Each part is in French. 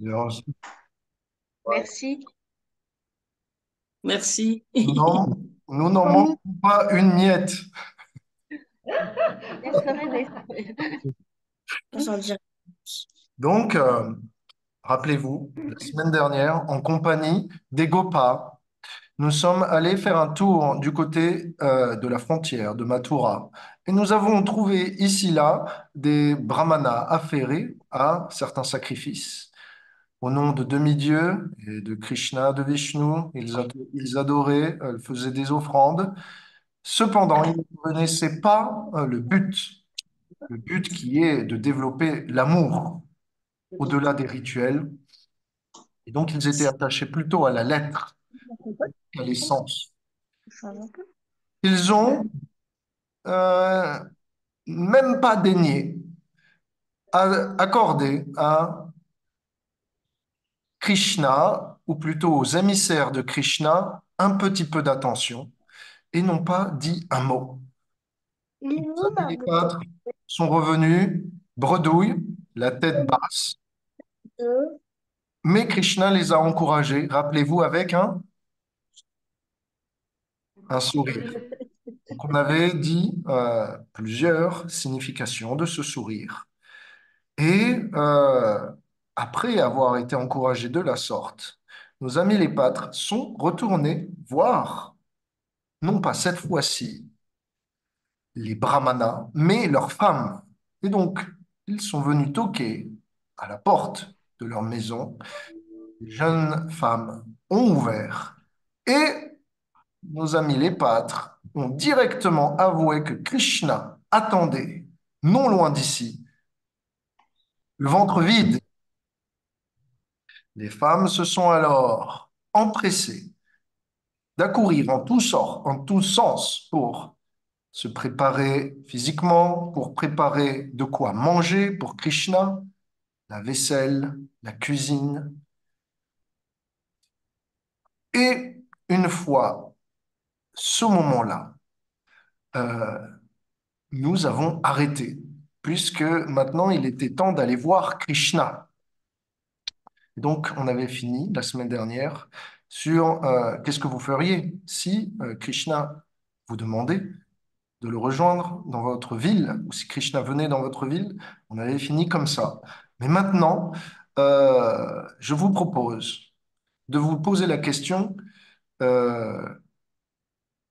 Alors, Merci. Merci. non, nous n'en manquons pas une miette. Laisse-le. J'en dirai. Donc, rappelez-vous, la semaine dernière, en compagnie des Gopas, nous sommes allés faire un tour du côté de la frontière de Mathura. Et nous avons trouvé ici-là des brahmanas affairés à certains sacrifices. Au nom de demi-dieux et de Krishna, de Vishnu, ils adoraient, faisaient des offrandes. Cependant, ils ne connaissaient pas le but qui est de développer l'amour au-delà des rituels. Et donc, ils étaient attachés plutôt à la lettre qu'à l'essence. Ils ont euh, même pas daigné accorder à Krishna, ou plutôt aux émissaires de Krishna, un petit peu d'attention et n'ont pas dit un mot. Les quatre sont revenus bredouilles, la tête basse, mais Krishna les a encouragés, rappelez-vous, avec un sourire. Donc on avait dit plusieurs significations de ce sourire. Et après avoir été encouragés de la sorte, nos amis les pâtres sont retournés voir, non pas cette fois-ci, les brahmanas, mais leurs femmes. Et donc, ils sont venus toquer à la porte de leur maison. Les jeunes femmes ont ouvert et nos amis les pâtres ont directement avoué que Krishna attendait, non loin d'ici, le ventre vide. Les femmes se sont alors empressées d'accourir en tous sens pour se préparer physiquement, pour préparer de quoi manger pour Krishna, la vaisselle, la cuisine. Et une fois ce moment-là, euh, nous avons arrêté, puisque maintenant il était temps d'aller voir Krishna. Donc, on avait fini la semaine dernière sur qu'est-ce que vous feriez si Krishna vous demandait de le rejoindre dans votre ville, ou si Krishna venait dans votre ville. On avait fini comme ça. Mais maintenant, je vous propose de vous poser la question. euh,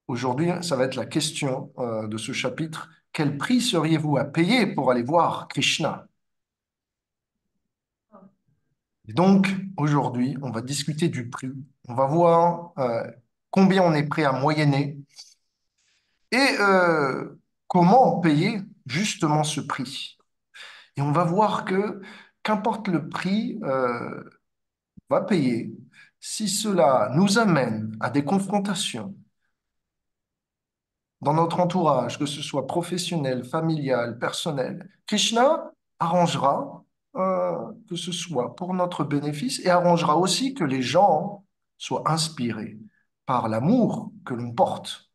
Aujourd'hui, ça va être la question de ce chapitre. Quel prix seriez-vous à payer pour aller voir Krishna? Et donc, aujourd'hui, on va discuter du prix. On va voir combien on est prêt à moyenner et comment payer justement ce prix. Et on va voir que qu'importe le prix qu'on va payer, si cela nous amène à des confrontations dans notre entourage, que ce soit professionnel, familial, personnel, Krishna arrangera que ce soit pour notre bénéfice et arrangera aussi que les gens soient inspirés par l'amour que l'on porte,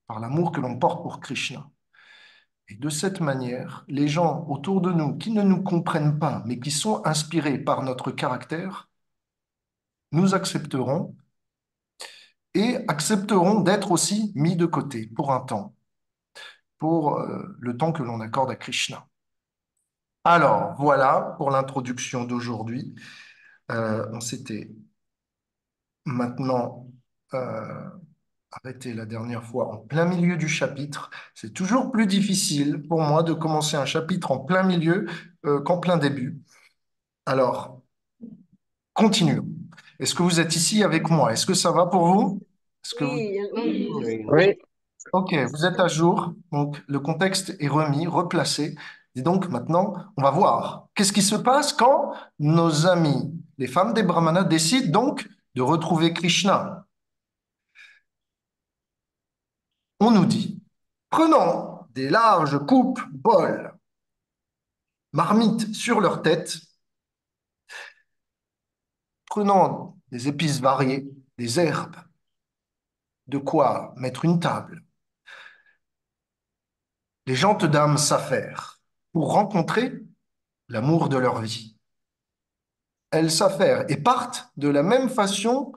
par l'amour que l'on porte pour Krishna. Et de cette manière, les gens autour de nous qui ne nous comprennent pas, mais qui sont inspirés par notre caractère, nous accepterons et accepteront d'être aussi mis de côté pour un temps, pour le temps que l'on accorde à Krishna. Alors, voilà pour l'introduction d'aujourd'hui. On s'était maintenant arrêté la dernière fois en plein milieu du chapitre. C'est toujours plus difficile pour moi de commencer un chapitre en plein milieu qu'en plein début. Alors, continuons. Est-ce que vous êtes ici avec moi? Est-ce que ça va pour vous? Est-ce que vous... Oui, oui. Oui, Ok, vous êtes à jour, donc le contexte est remis, replacé. Et donc maintenant, on va voir qu'est-ce qui se passe quand nos amis, les femmes des Brahmanas, décident donc de retrouver Krishna. On nous dit, prenant des larges coupes, bols, marmites sur leur tête, prenant des épices variées, des herbes, de quoi mettre une table, les gentes dames s'affairent pour rencontrer l'amour de leur vie. elles s'affairent et partent de la même façon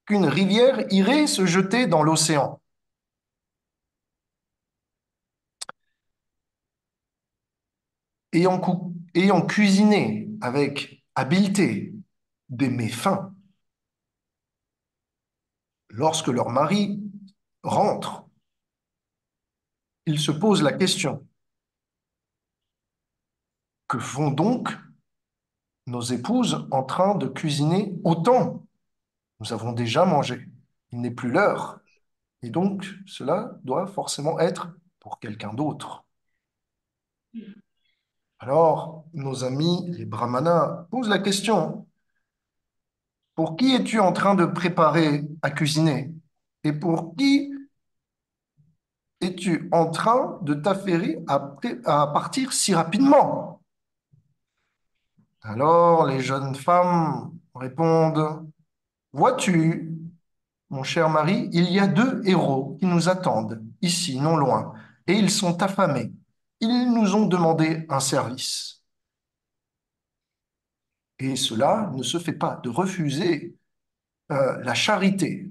qu'une rivière irait se jeter dans l'océan. Ayant cuisiné avec habileté des mets fins, lorsque leur mari rentre, ils se posent la question, que font donc nos épouses en train de cuisiner autant? Nous avons déjà mangé. Il n'est plus l'heure. Et donc, cela doit forcément être pour quelqu'un d'autre. Alors, nos amis, les brahmanas, posent la question, pour qui es-tu en train de préparer à cuisiner? Et pour qui es-tu en train de t'affairer à partir si rapidement? Alors, les jeunes femmes répondent, vois-tu, mon cher mari, il y a deux héros qui nous attendent, ici, non loin, et ils sont affamés. Ils nous ont demandé un service. Et cela ne se fait pas de refuser la charité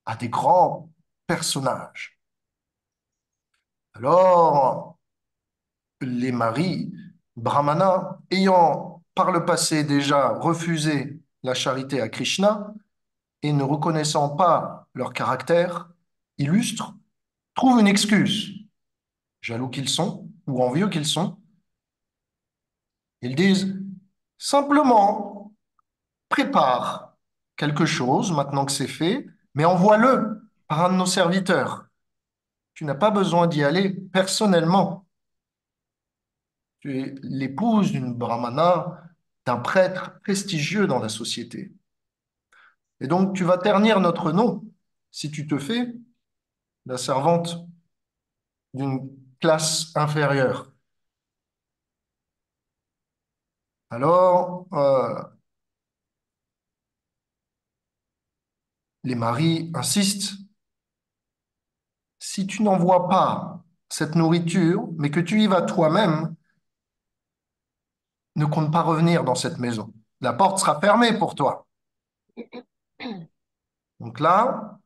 à des grands personnages. Alors, les maris brahmanas, ayant par le passé déjà refusé la charité à Krishna et ne reconnaissant pas leur caractère illustre, trouvent une excuse. Jaloux qu'ils sont ou envieux qu'ils sont, ils disent simplement prépare quelque chose maintenant que c'est fait, mais envoie-le par un de nos serviteurs. Tu n'as pas besoin d'y aller personnellement. Tu es l'épouse d'une brahmana, d'un prêtre prestigieux dans la société. Et donc, tu vas ternir notre nom si tu te fais la servante d'une classe inférieure. Alors, les maris insistent, si tu n'envoies pas cette nourriture, mais que tu y vas toi-même, ne compte pas revenir dans cette maison. La porte sera fermée pour toi. Donc là,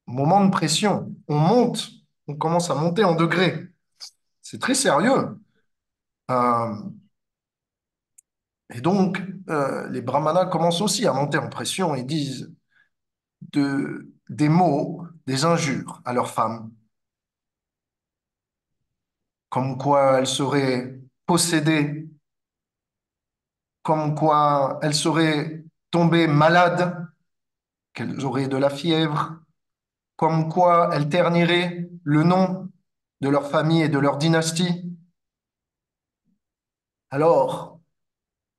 moment de pression, on monte, on commence à monter en degré. C'est très sérieux. Euh, et donc, les brahmanas commencent aussi à monter en pression et disent des mots, des injures à leurs femmes, comme quoi elles seraient possédées, comme quoi elles seraient tombées malades, qu'elles auraient de la fièvre, comme quoi elles terniraient le nom de leur famille et de leur dynastie. Alors,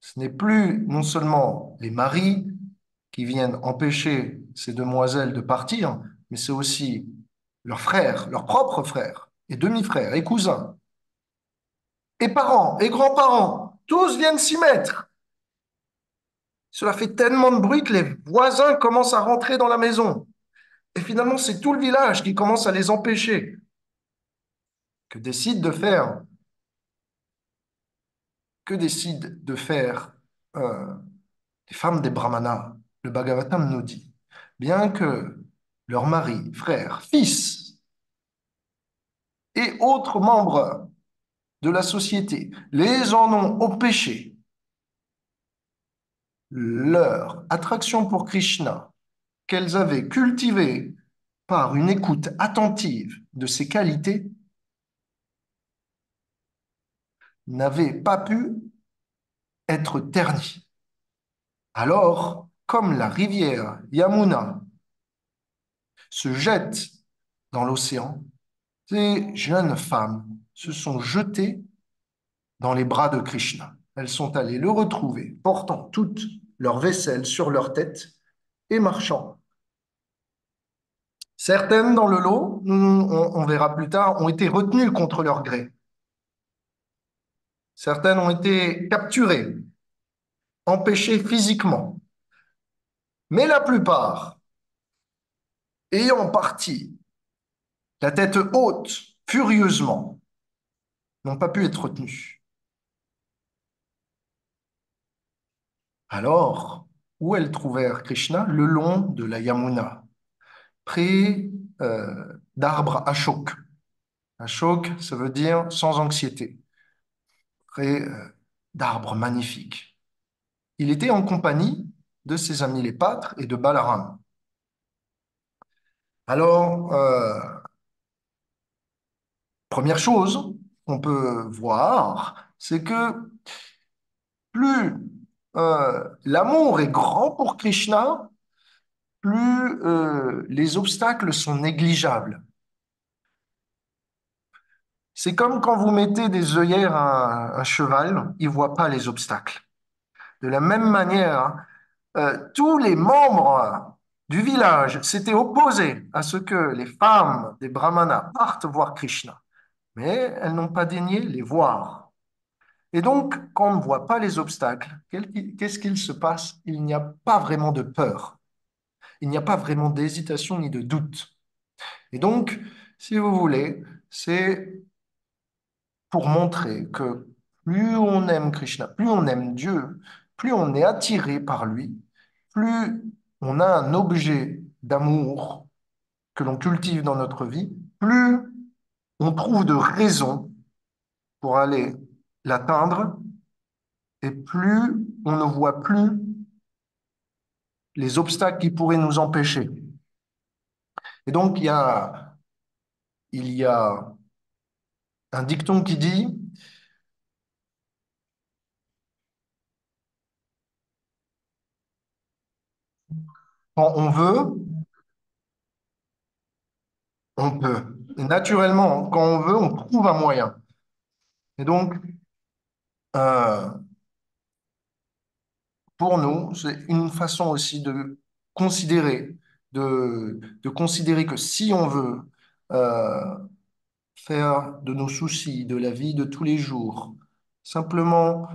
ce n'est plus non seulement les maris qui viennent empêcher ces demoiselles de partir, mais c'est aussi leurs frères, leurs propres frères, et demi-frères, et cousins, et parents, et grands-parents. Tous viennent s'y mettre. Cela fait tellement de bruit que les voisins commencent à rentrer dans la maison. Et finalement, c'est tout le village qui commence à les empêcher. Que décide de faire, que décident de faire euh, les femmes des brahmanas? Le Bhagavatam nous dit, bien que leurs maris, frères, fils et autres membres de la société les en ont empêchés, leur attraction pour Krishna, qu'elles avaient cultivée par une écoute attentive de ses qualités, n'avait pas pu être ternie. Alors, comme la rivière Yamuna se jette dans l'océan, ces jeunes femmes se sont jetées dans les bras de Krishna. Elles sont allées le retrouver, portant toute leur vaisselle sur leur tête et marchant. Certaines dans le lot, on verra plus tard, ont été retenues contre leur gré. Certaines ont été capturées, empêchées physiquement. Mais la plupart, ayant parti la tête haute, furieusement, n'ont pas pu être retenues. Alors, où elles trouvèrent Krishna? Le long de la Yamuna, près d'arbres Ashok. Ashok, ça veut dire sans anxiété, près d'arbres magnifiques. Il était en compagnie de ses amis les pâtres et de Balaram. Alors, première chose qu'on peut voir, c'est que plus l'amour est grand pour Krishna, plus les obstacles sont négligeables. C'est comme quand vous mettez des œillères à un cheval, il ne voit pas les obstacles. De la même manière, tous les membres du village s'étaient opposés à ce que les femmes des brahmanas partent voir Krishna, mais elles n'ont pas daigné les voir. Et donc, quand on ne voit pas les obstacles, qu'est-ce qu'il se passe? Il n'y a pas vraiment de peur, il n'y a pas vraiment d'hésitation ni de doute. Et donc, si vous voulez, c'est pour montrer que plus on aime Krishna, plus on aime Dieu, plus on est attiré par lui, plus on a un objet d'amour que l'on cultive dans notre vie, plus on trouve de raisons pour aller l'atteindre et plus on ne voit plus les obstacles qui pourraient nous empêcher. Et donc, il y a un dicton qui dit, quand on veut, on peut. Et naturellement, quand on veut, on trouve un moyen. Et donc, euh, pour nous, c'est une façon aussi considérer, de considérer que si on veut euh, faire de nos soucis, de la vie de tous les jours, simplement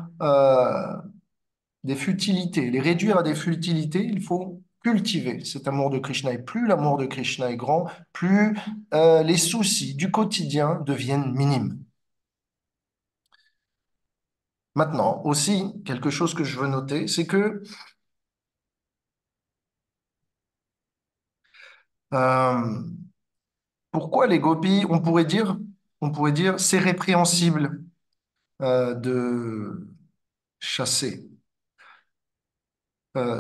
des futilités, les réduire à des futilités, il faut cultiver cet amour de Krishna. Et plus l'amour de Krishna est grand, plus les soucis du quotidien deviennent minimes. Maintenant, aussi, quelque chose que je veux noter, c'est que euh, pourquoi les gopis, on pourrait dire, c'est répréhensible de chasser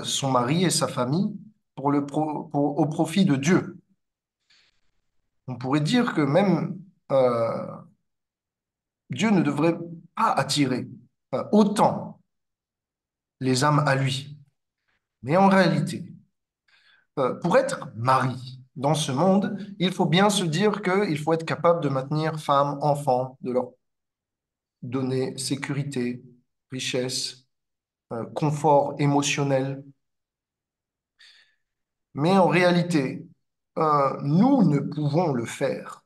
son mari et sa famille au profit de Dieu. On pourrait dire que même euh, Dieu ne devrait pas attirer autant les âmes à lui. Mais en réalité, pour être mari dans ce monde, il faut bien se dire qu'il faut être capable de maintenir femmes, enfants, de leur donner sécurité, richesse, confort émotionnel. Mais en réalité, nous ne pouvons le faire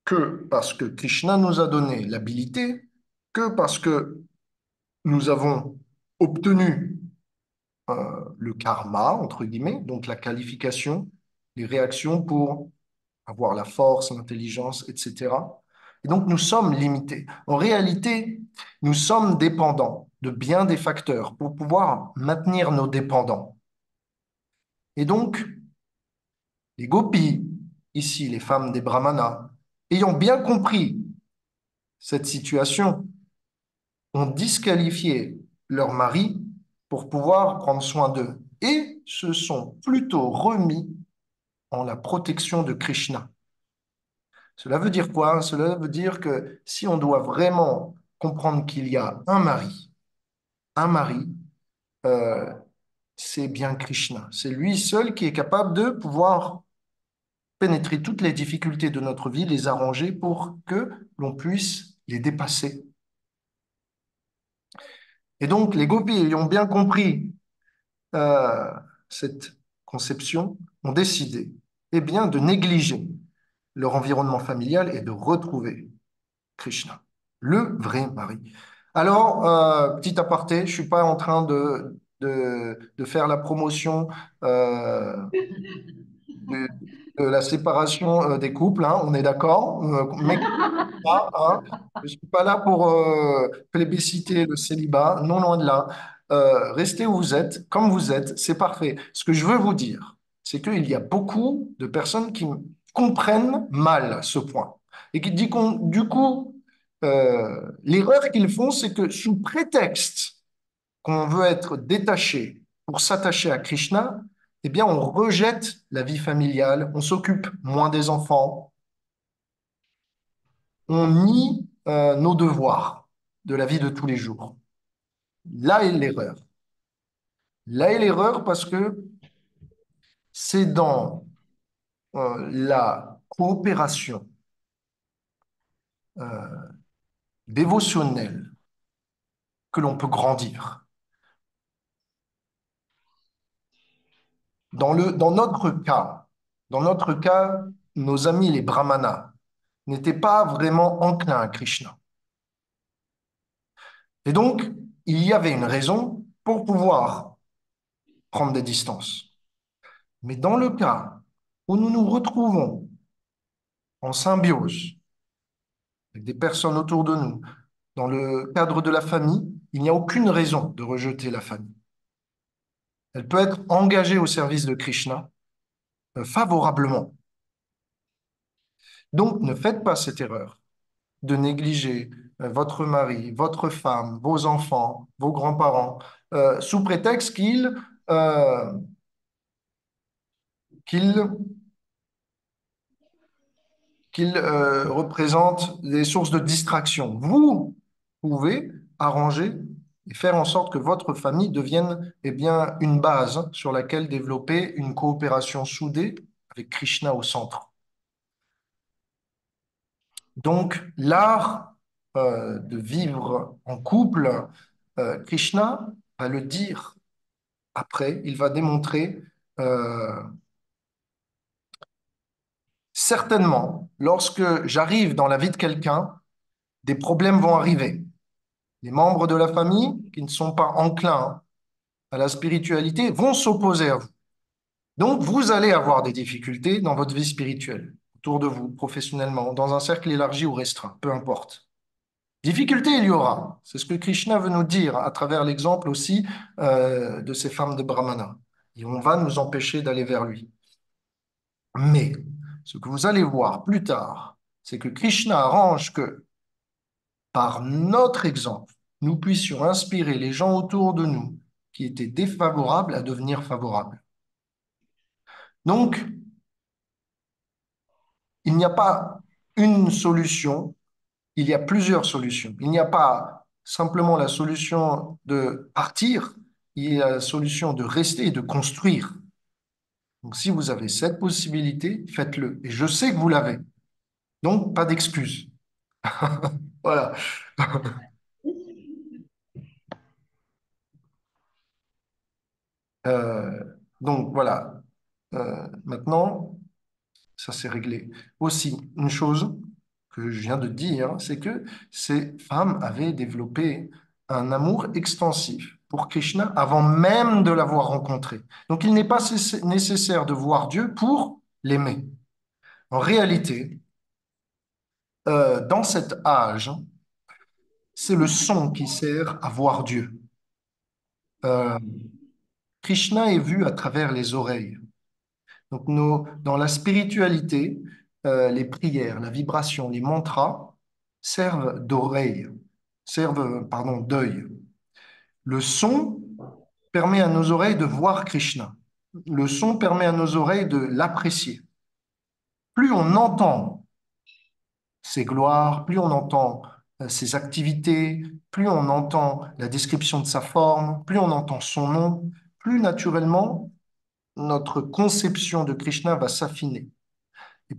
que parce que Krishna nous a donné l'habilité, que parce que nous avons obtenu le karma, entre guillemets, donc la qualification, les réactions pour avoir la force, l'intelligence, etc. Et donc nous sommes limités. En réalité, nous sommes dépendants de bien des facteurs pour pouvoir maintenir nos dépendants. Et donc, les gopis, ici les femmes des brahmanas, ayant bien compris cette situation, ont disqualifié leur mari pour pouvoir prendre soin d'eux et se sont plutôt remis en la protection de Krishna. Cela veut dire quoi? Cela veut dire que si on doit vraiment comprendre qu'il y a un mari, euh, c'est bien Krishna. C'est lui seul qui est capable de pouvoir pénétrer toutes les difficultés de notre vie, les arranger pour que l'on puisse les dépasser. Et donc, les gopis ayant bien compris euh, cette conception, ont décidé eh bien, de négliger leur environnement familial et de retrouver Krishna, le vrai mari. Alors, petit aparté, je ne suis pas en train de faire la promotion de, de la séparation des couples, hein, on est d'accord, mais pas, hein, je ne suis pas là pour plébisciter le célibat, non loin de là. restez où vous êtes, comme vous êtes, c'est parfait. Ce que je veux vous dire, c'est qu'il y a beaucoup de personnes qui comprennent mal ce point et qui disent du coup, l'erreur qu'ils font, c'est que sous prétexte qu'on veut être détaché pour s'attacher à Krishna, eh bien, on rejette la vie familiale, on s'occupe moins des enfants, on nie nos devoirs de la vie de tous les jours. Là est l'erreur. Là est l'erreur parce que c'est dans la coopération euh, dévotionnelle que l'on peut grandir. Dans notre cas, nos amis les brahmanas n'étaient pas vraiment enclins à Krishna. Et donc, il y avait une raison pour pouvoir prendre des distances. Mais dans le cas où nous nous retrouvons en symbiose avec des personnes autour de nous, dans le cadre de la famille, il n'y a aucune raison de rejeter la famille. Elle peut être engagée au service de Krishna favorablement. Donc, ne faites pas cette erreur de négliger votre mari, votre femme, vos enfants, vos grands-parents, sous prétexte euh, qu'ils représentent des sources de distraction. Vous pouvez arranger et faire en sorte que votre famille devienne eh bien, une base sur laquelle développer une coopération soudée avec Krishna au centre. Donc, l'art de vivre en couple, Krishna va le dire après, il va démontrer euh, certainement, lorsque j'arrive dans la vie de quelqu'un, des problèmes vont arriver. Les membres de la famille qui ne sont pas enclins à la spiritualité vont s'opposer à vous. Donc, vous allez avoir des difficultés dans votre vie spirituelle, autour de vous, professionnellement, dans un cercle élargi ou restreint, peu importe. Difficulté, il y aura. C'est ce que Krishna veut nous dire à travers l'exemple aussi de ces femmes de Brahmana. Et on va nous empêcher d'aller vers lui. Mais ce que vous allez voir plus tard, c'est que Krishna arrange que par notre exemple, nous puissions inspirer les gens autour de nous qui étaient défavorables à devenir favorables. Donc, il n'y a pas une solution, il y a plusieurs solutions. Il n'y a pas simplement la solution de partir, il y a la solution de rester et de construire. Donc, si vous avez cette possibilité, faites-le. Et je sais que vous l'avez. Donc, pas d'excuses. Voilà. Euh, donc, voilà. Maintenant, ça c'est réglé. Aussi, une chose que je viens de dire, c'est que ces femmes avaient développé un amour extensif pour Krishna avant même de l'avoir rencontré. Donc il n'est pas nécessaire de voir Dieu pour l'aimer. En réalité, dans cet âge, c'est le son qui sert à voir Dieu. Euh, Krishna est vu à travers les oreilles. Donc, dans la spiritualité, les prières, la vibration, les mantras servent d'oreille, servent, pardon, d'œil. Le son permet à nos oreilles de voir Krishna. Le son permet à nos oreilles de l'apprécier. Plus on entend ses gloires, plus on entend ses activités, plus on entend la description de sa forme, plus on entend son nom, plus naturellement notre conception de Krishna va s'affiner. Et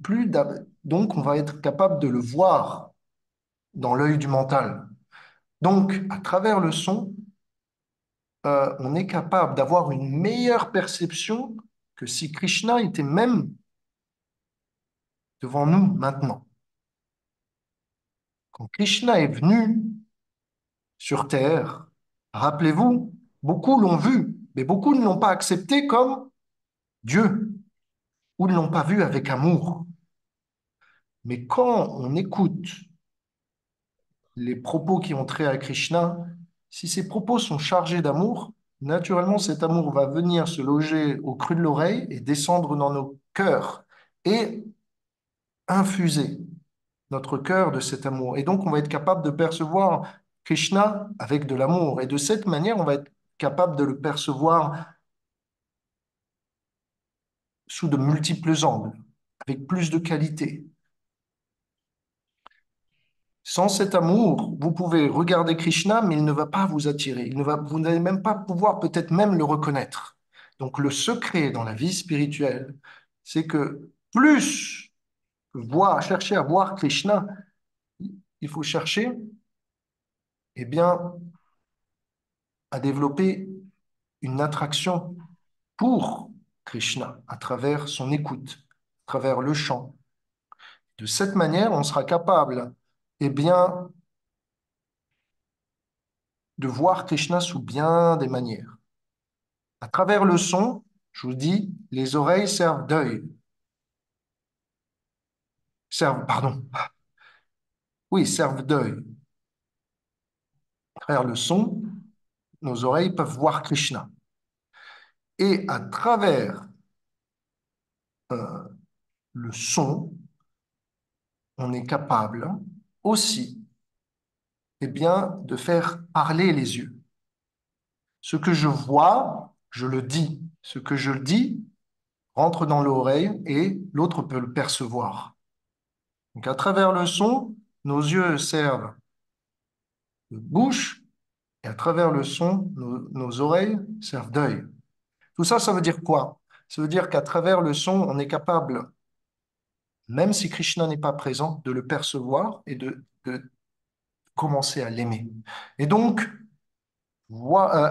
donc, on va être capable de le voir dans l'œil du mental. Donc, à travers le son, on est capable d'avoir une meilleure perception que si Krishna était même devant nous maintenant. Quand Krishna est venu sur Terre, rappelez-vous, beaucoup l'ont vu, mais beaucoup ne l'ont pas accepté comme Dieu, ou ne l'ont pas vu avec amour. Mais quand on écoute les propos qui ont trait à Krishna, Si ces propos sont chargés d'amour, naturellement cet amour va venir se loger au creux de l'oreille et descendre dans nos cœurs et infuser notre cœur de cet amour. Et donc on va être capable de percevoir Krishna avec de l'amour. Et de cette manière, on va être capable de le percevoir sous de multiples angles, avec plus de qualité. Sans cet amour, vous pouvez regarder Krishna, mais il ne va pas vous attirer. Vous n'allez même pas pouvoir peut-être même le reconnaître. Donc le secret dans la vie spirituelle, c'est que plus chercher à voir Krishna, il faut chercher, eh bien, à développer une attraction pour Krishna à travers son écoute, à travers le chant. De cette manière, on sera capable, eh bien, de voir Krishna sous bien des manières. À travers le son, je vous dis, les oreilles servent d'œil. Pardon, oui, servent d'œil. À travers le son, nos oreilles peuvent voir Krishna. Et à travers euh, le son, on est capable aussi, eh bien, de faire parler les yeux. Ce que je vois, je le dis. Ce que je dis rentre dans l'oreille et l'autre peut le percevoir. Donc, à travers le son, nos yeux servent de bouche et à travers le son, nos oreilles servent d'œil. Tout ça, ça veut dire quoi? Ça veut dire qu'à travers le son, on est capable, même si Krishna n'est pas présent, de le percevoir et de commencer à l'aimer. Et donc,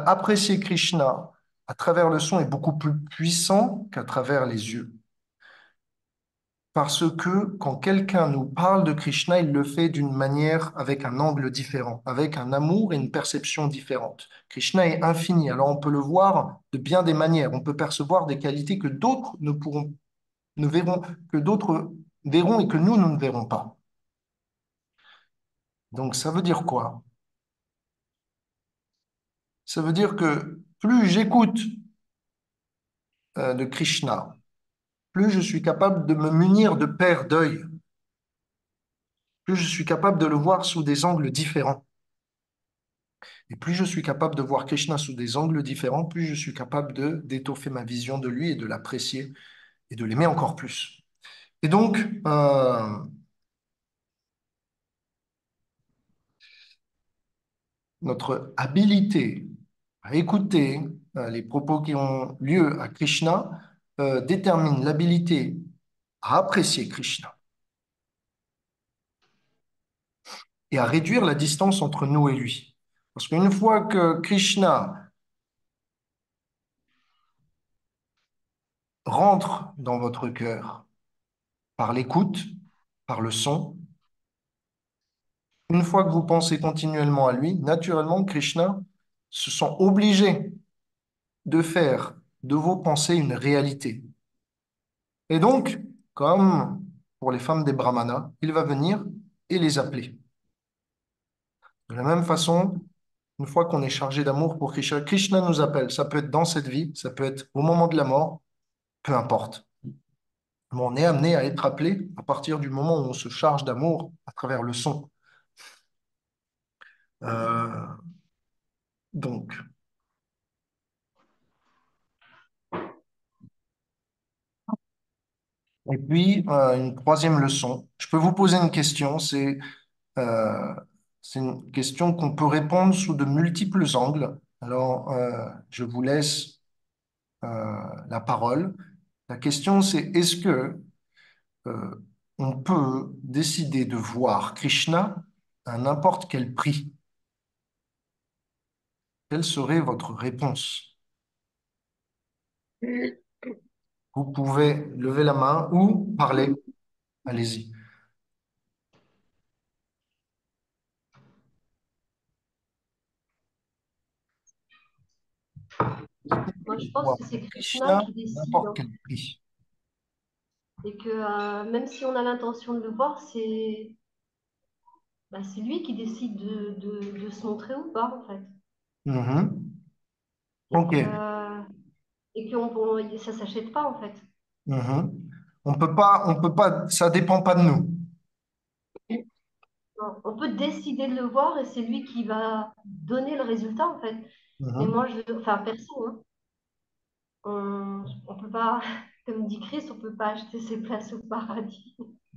apprécier Krishna à travers le son est beaucoup plus puissant qu'à travers les yeux. Parce que quand quelqu'un nous parle de Krishna, il le fait d'une manière avec un angle différent, avec un amour et une perception différente. Krishna est infini, alors on peut le voir de bien des manières. On peut percevoir des qualités que d'autres ne verront, que d'autres verront et que nous ne verrons pas. Donc ça veut dire quoi? Ça veut dire que plus j'écoute de Krishna, plus je suis capable de me munir de paires d'œil, plus je suis capable de le voir sous des angles différents. Et plus je suis capable de voir Krishna sous des angles différents, plus je suis capable d'étoffer ma vision de lui et de l'apprécier et de l'aimer encore plus. Et donc, notre habilité à écouter les propos qui ont lieu à Krishna détermine l'habilité à apprécier Krishna et à réduire la distance entre nous et lui. Parce qu'une fois que Krishna rentre dans votre cœur par l'écoute, par le son, une fois que vous pensez continuellement à lui, naturellement, Krishna se sent obligé de faire de vos pensées une réalité. Et donc, comme pour les femmes des brahmanas, il va venir et les appeler. De la même façon, une fois qu'on est chargé d'amour pour Krishna, Krishna nous appelle. Ça peut être dans cette vie, ça peut être au moment de la mort, peu importe. Mais on est amené à être appelé à partir du moment où on se charge d'amour à travers le son. Euh, donc, et puis, une troisième leçon. Je peux vous poser une question. Euh, c'est une question qu'on peut répondre sous de multiples angles. Alors, je vous laisse la parole. La question, c'est est-ce que euh, on peut décider de voir Krishna à n'importe quel prix? Quelle serait votre réponse? Vous pouvez lever la main ou parler. Allez-y. Moi, je pense Voir que c'est Krishna Krishna à qui décide, n'importe hein. quel prix. Et que même si on a l'intention de le voir, c'est lui qui décide de se montrer ou pas, en fait. Mhm. et Ok. que, ça s'achète pas en fait. Mhm. On peut pas, ça dépend pas de nous. Non, on peut décider de le voir et c'est lui qui va donner le résultat en fait. Mais Mhm. moi, enfin perso, hein, on peut pas, comme dit Chris, on peut pas acheter ses places au paradis.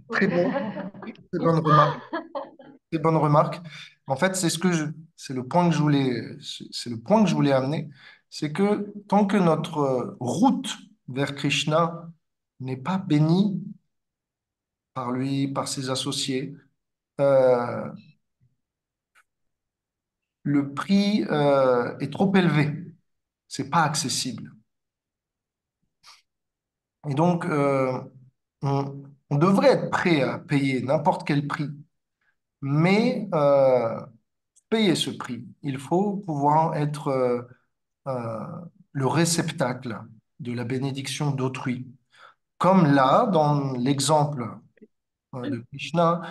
Très bon, très bonne remarque. Très bonne remarque. En fait, c'est le point que c'est le point que je voulais amener, c'est que tant que notre route vers Krishna n'est pas bénie par lui, par ses associés, euh, le prix est trop élevé. C'est pas accessible. Et donc, on devrait être prêt à payer n'importe quel prix, mais payer ce prix, il faut pouvoir être euh, le réceptacle de la bénédiction d'autrui. Comme là, dans l'exemple de Krishna,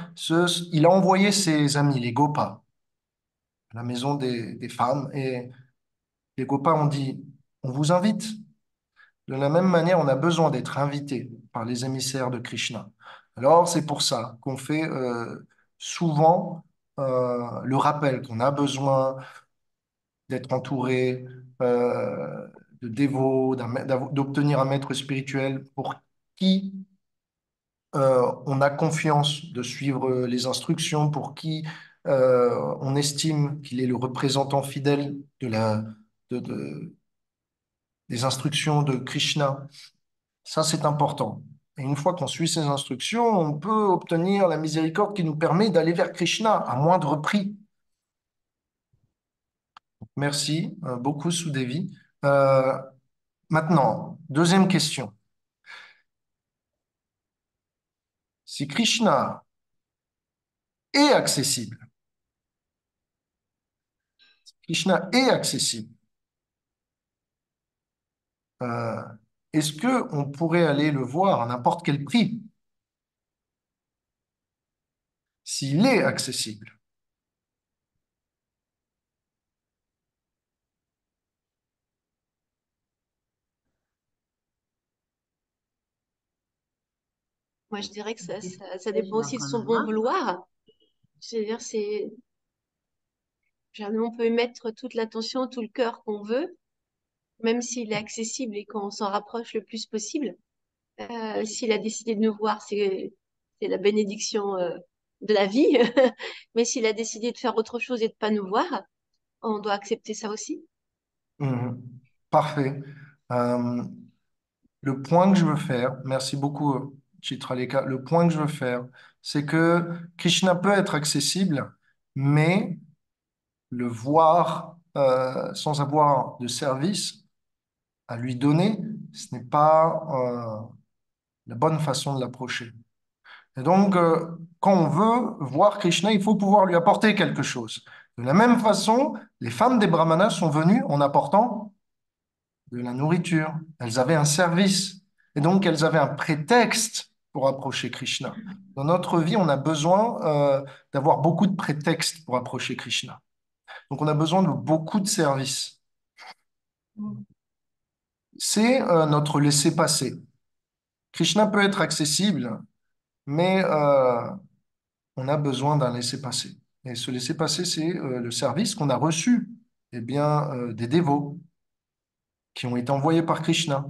il a envoyé ses amis, les Gopas, à la maison des femmes, et les Gopas ont dit, on vous invite. De la même manière, on a besoin d'être invité par les émissaires de Krishna. Alors, c'est pour ça qu'on fait souvent le rappel qu'on a besoin d'être entouré de dévots, d'obtenir un maître spirituel pour qui on a confiance de suivre les instructions, pour qui on estime qu'il est le représentant fidèle de- des instructions de Krishna. Ça, c'est important. Et une fois qu'on suit ces instructions, on peut obtenir la miséricorde qui nous permet d'aller vers Krishna à moindre prix. Merci beaucoup, Sudevi. Euh, Maintenant, deuxième question. Si Krishna est accessible, Krishna est accessible, euh, est-ce que on pourrait aller le voir à n'importe quel prix s'il est accessible? Moi, je dirais que ça dépend aussi de son bon vouloir. C'est-à-dire, on peut y mettre toute l'attention, tout le cœur qu'on veut, même s'il est accessible et qu'on s'en rapproche le plus possible. S'il a décidé de nous voir, c'est la bénédiction, de la vie. Mais s'il a décidé de faire autre chose et de pas nous voir, on doit accepter ça aussi. Mhm. Parfait. Euh, le point que je veux faire, merci beaucoup, Chitraleka, le point que je veux faire, c'est que Krishna peut être accessible, mais le voir sans avoir de service à lui donner, ce n'est pas la bonne façon de l'approcher. Et donc, quand on veut voir Krishna, il faut pouvoir lui apporter quelque chose. De la même façon, les femmes des brahmanas sont venues en apportant de la nourriture. Elles avaient un service. Et donc, elles avaient un prétexte pour approcher Krishna. Dans notre vie, on a besoin d'avoir beaucoup de prétextes pour approcher Krishna. Donc, on a besoin de beaucoup de services. C'est notre laisser-passer. Krishna peut être accessible, mais on a besoin d'un laisser-passer. Et ce laisser-passer, c'est le service qu'on a reçu eh bien, des dévots qui ont été envoyés par Krishna.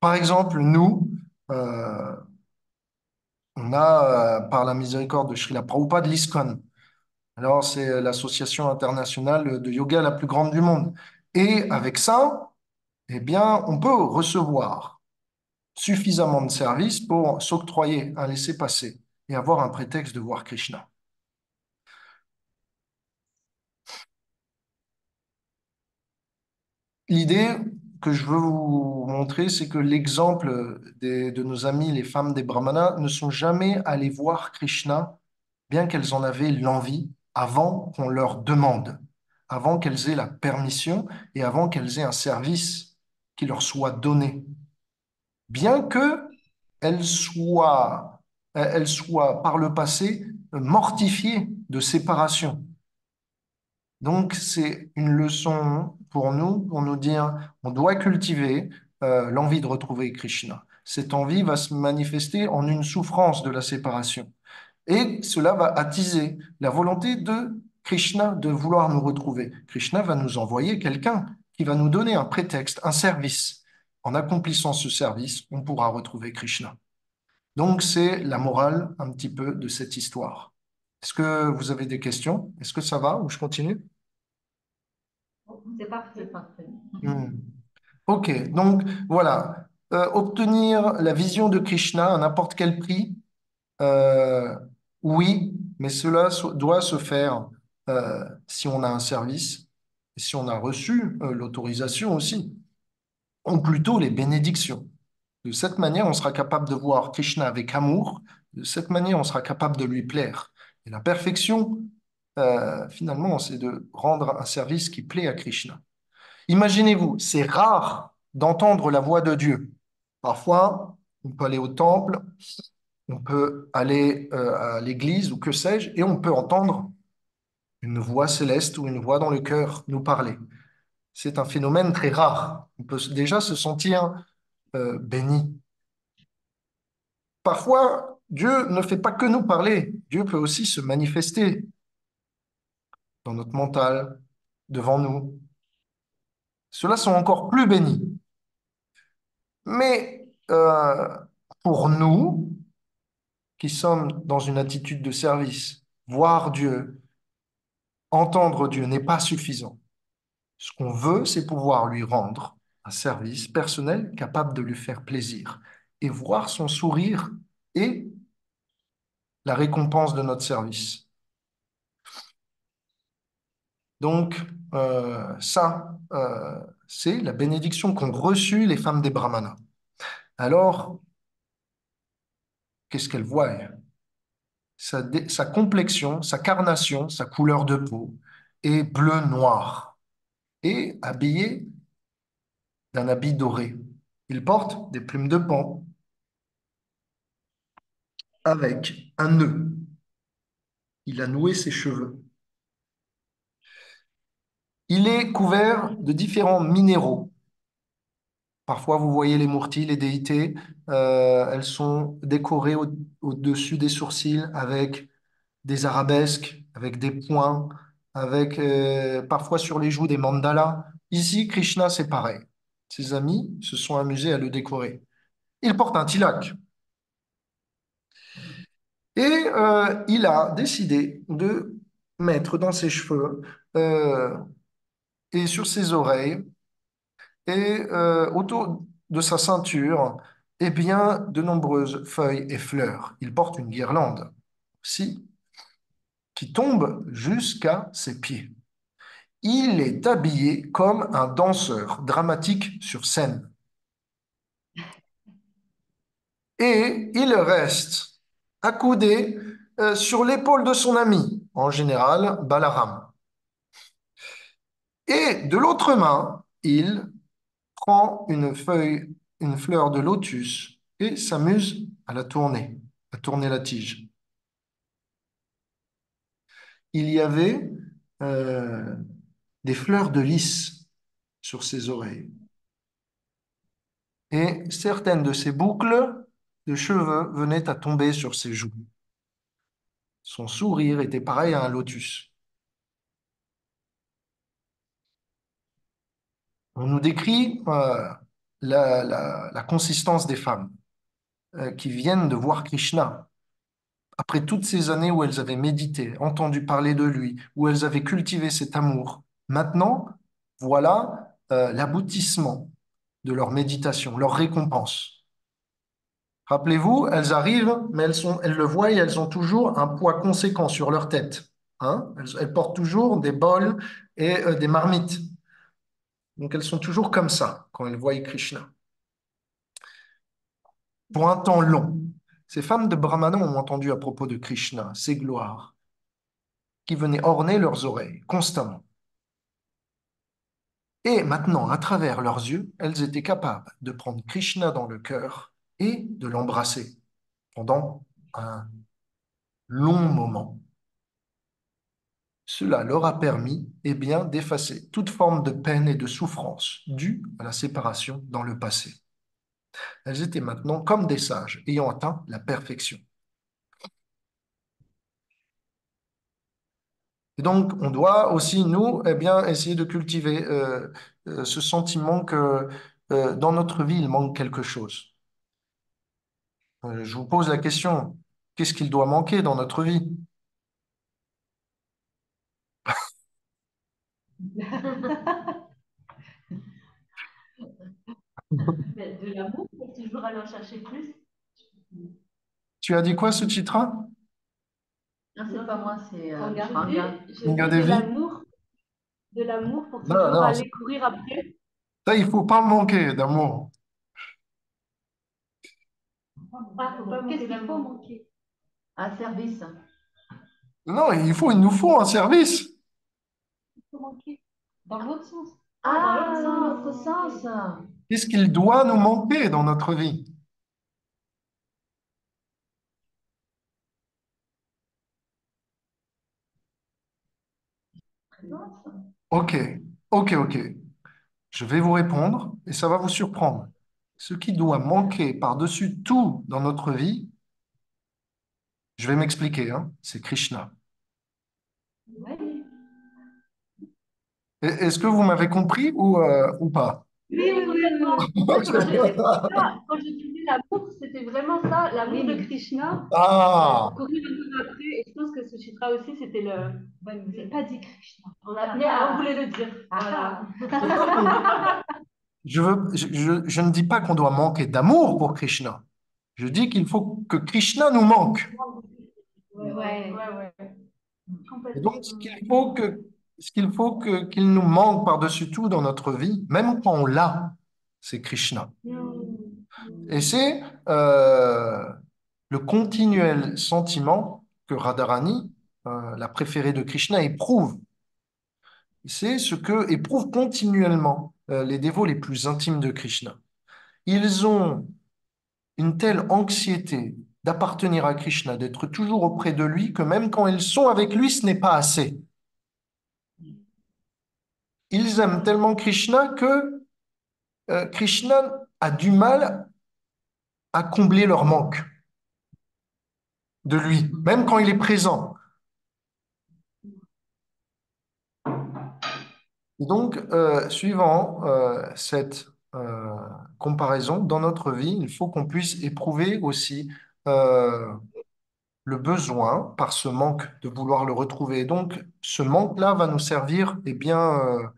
Par exemple, nous, euh, on a, par la miséricorde de Srila Prabhupada, l'ISKCON. Alors, c'est l'association internationale de yoga la plus grande du monde. Et avec ça, eh bien, on peut recevoir suffisamment de services pour s'octroyer un laissez-passer et avoir un prétexte de voir Krishna. L'idée que je veux vous montrer, c'est que l'exemple de nos amis, les femmes des brahmanas, ne sont jamais allées voir Krishna, bien qu'elles en avaient l'envie, avant qu'on leur demande, avant qu'elles aient la permission et avant qu'elles aient un service qui leur soit donné. Bien que elles soient par le passé mortifiées de séparation. Donc, c'est une leçon pour nous dire, on doit cultiver l'envie de retrouver Krishna. Cette envie va se manifester en une souffrance de la séparation. Et cela va attiser la volonté de Krishna de vouloir nous retrouver. Krishna va nous envoyer quelqu'un qui va nous donner un prétexte, un service. En accomplissant ce service, on pourra retrouver Krishna. Donc, c'est la morale un petit peu de cette histoire. Est-ce que vous avez des questions? Est-ce que ça va ou je continue? C'est parfait, parfait. Hmm. Ok, donc voilà. Obtenir la vision de Krishna à n'importe quel prix, euh, oui, mais cela doit se faire si on a un service, et si on a reçu l'autorisation aussi, ou plutôt les bénédictions. De cette manière, on sera capable de voir Krishna avec amour. De cette manière, on sera capable de lui plaire. Et la perfection, finalement, c'est de rendre un service qui plaît à Krishna. Imaginez-vous, c'est rare d'entendre la voix de Dieu. Parfois, on peut aller au temple, on peut aller à l'église ou que sais-je, et on peut entendre une voix céleste ou une voix dans le cœur nous parler. C'est un phénomène très rare. On peut déjà se sentir béni. Parfois, Dieu ne fait pas que nous parler. Dieu peut aussi se manifester dans notre mental, devant nous. Ceux-là sont encore plus bénis. Mais pour nous, qui sommes dans une attitude de service, voir Dieu, entendre Dieu n'est pas suffisant. Ce qu'on veut, c'est pouvoir lui rendre un service personnel capable de lui faire plaisir et voir son sourire et la récompense de notre service. Donc, c'est la bénédiction qu'ont reçue les femmes des Brahmanas. Alors, qu'est-ce qu'elles voient? Sa complexion, sa carnation, sa couleur de peau est bleu-noir et habillé d'un habit doré. Il porte des plumes de paon avec un nœud. Il a noué ses cheveux. Il est couvert de différents minéraux. Parfois, vous voyez les murtis, les déités, elles sont décorées au-dessus des sourcils avec des arabesques, avec des points, avec parfois sur les joues des mandalas. Ici, Krishna, c'est pareil. Ses amis se sont amusés à le décorer. Il porte un tilak. Et il a décidé de mettre dans ses cheveux euh, et sur ses oreilles et autour de sa ceinture, eh bien, de nombreuses feuilles et fleurs. Il porte une guirlande aussi qui tombe jusqu'à ses pieds. Il est habillé comme un danseur dramatique sur scène. Et il reste accoudé sur l'épaule de son ami, en général Balaram. Et de l'autre main, il prend une fleur de lotus et s'amuse à tourner la tige. Il y avait euh, des fleurs de lys sur ses oreilles. Et certaines de ses boucles de cheveux venaient à tomber sur ses joues. Son sourire était pareil à un lotus. On nous décrit la consistance des femmes qui viennent de voir Krishna. Après toutes ces années où elles avaient médité, entendu parler de lui, où elles avaient cultivé cet amour, maintenant, voilà l'aboutissement de leur méditation, leur récompense. Rappelez-vous, elles arrivent, mais elles le voient et elles ont toujours un poids conséquent sur leur tête. Hein? Elles portent toujours des bols et des marmites. Donc elles sont toujours comme ça quand elles voient Krishna. Pour un temps long. Ces femmes de Brahmana ont entendu à propos de Krishna, ses gloires, qui venaient orner leurs oreilles constamment. Et maintenant, à travers leurs yeux, elles étaient capables de prendre Krishna dans le cœur et de l'embrasser pendant un long moment. Cela leur a permis, eh bien, d'effacer toute forme de peine et de souffrance due à la séparation dans le passé. Elles étaient maintenant comme des sages, ayant atteint la perfection. Et donc, on doit aussi, nous, eh bien, essayer de cultiver ce sentiment que dans notre vie, il manque quelque chose. Je vous pose la question, qu'est-ce qu'il doit manquer dans notre vie? Mais de l'amour pour toujours aller en chercher plus. Tu as dit quoi, ce Chitra? Non, c'est pas moi, c'est Il y a je des dis vies? de l'amour pour Non, toujours non, aller courir après. ça, il faut pas manquer d'amour. Ah, faut pas manquer qu'est-ce qu'il faut manquer? Un service. Non, il nous faut un service. Il faut manquer. Dans l'autre sens. Ah, dans l'autre sens. Qu'est-ce qu'il doit nous manquer dans notre vie? Présence. Ok, ok. Je vais vous répondre et ça va vous surprendre. Ce qui doit manquer par-dessus tout dans notre vie, je vais m'expliquer, hein, c'est Krishna. Ouais. Est-ce que vous m'avez compris ou pas? Oui, oui, vraiment. En fait, quand je disais l'amour, c'était vraiment ça, l'amour de Krishna. Ah, Courir un peu après, et je pense que ce chitra aussi, c'était le. C'est pas dit Krishna. On voulait le dire. Voilà. je ne dis pas qu'on doit manquer d'amour pour Krishna. Je dis qu'il faut que Krishna nous manque. Ouais. Et donc, Complètement. ce qu'il faut qu'il nous manque par-dessus tout dans notre vie, même quand on l'a, c'est Krishna. Et c'est le continuel sentiment que Radharani, la préférée de Krishna, éprouve. C'est ce que éprouvent continuellement les dévots les plus intimes de Krishna. Ils ont une telle anxiété d'appartenir à Krishna, d'être toujours auprès de lui, que même quand ils sont avec lui, ce n'est pas assez. Ils aiment tellement Krishna que Krishna a du mal à combler leur manque de lui, même quand il est présent. Et donc, suivant cette comparaison, dans notre vie, il faut qu'on puisse éprouver aussi euh, le besoin, par ce manque, de vouloir le retrouver. Et donc, ce manque-là va nous servir eh bien,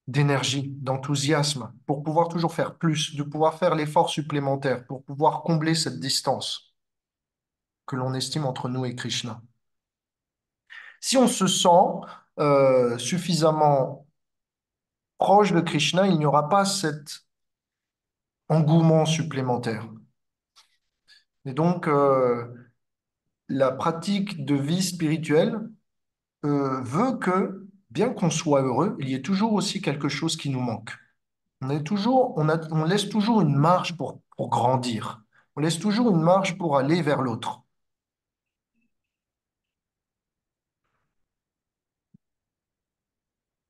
d'énergie, d'enthousiasme, pour pouvoir toujours faire plus, de pouvoir faire l'effort supplémentaire, pour pouvoir combler cette distance que l'on estime entre nous et Krishna. Si on se sent suffisamment proche de Krishna, il n'y aura pas cet engouement supplémentaire. Et donc, la pratique de vie spirituelle veut que, bien qu'on soit heureux, il y ait toujours aussi quelque chose qui nous manque. On laisse toujours une marge pour grandir. On laisse toujours une marge pour aller vers l'autre.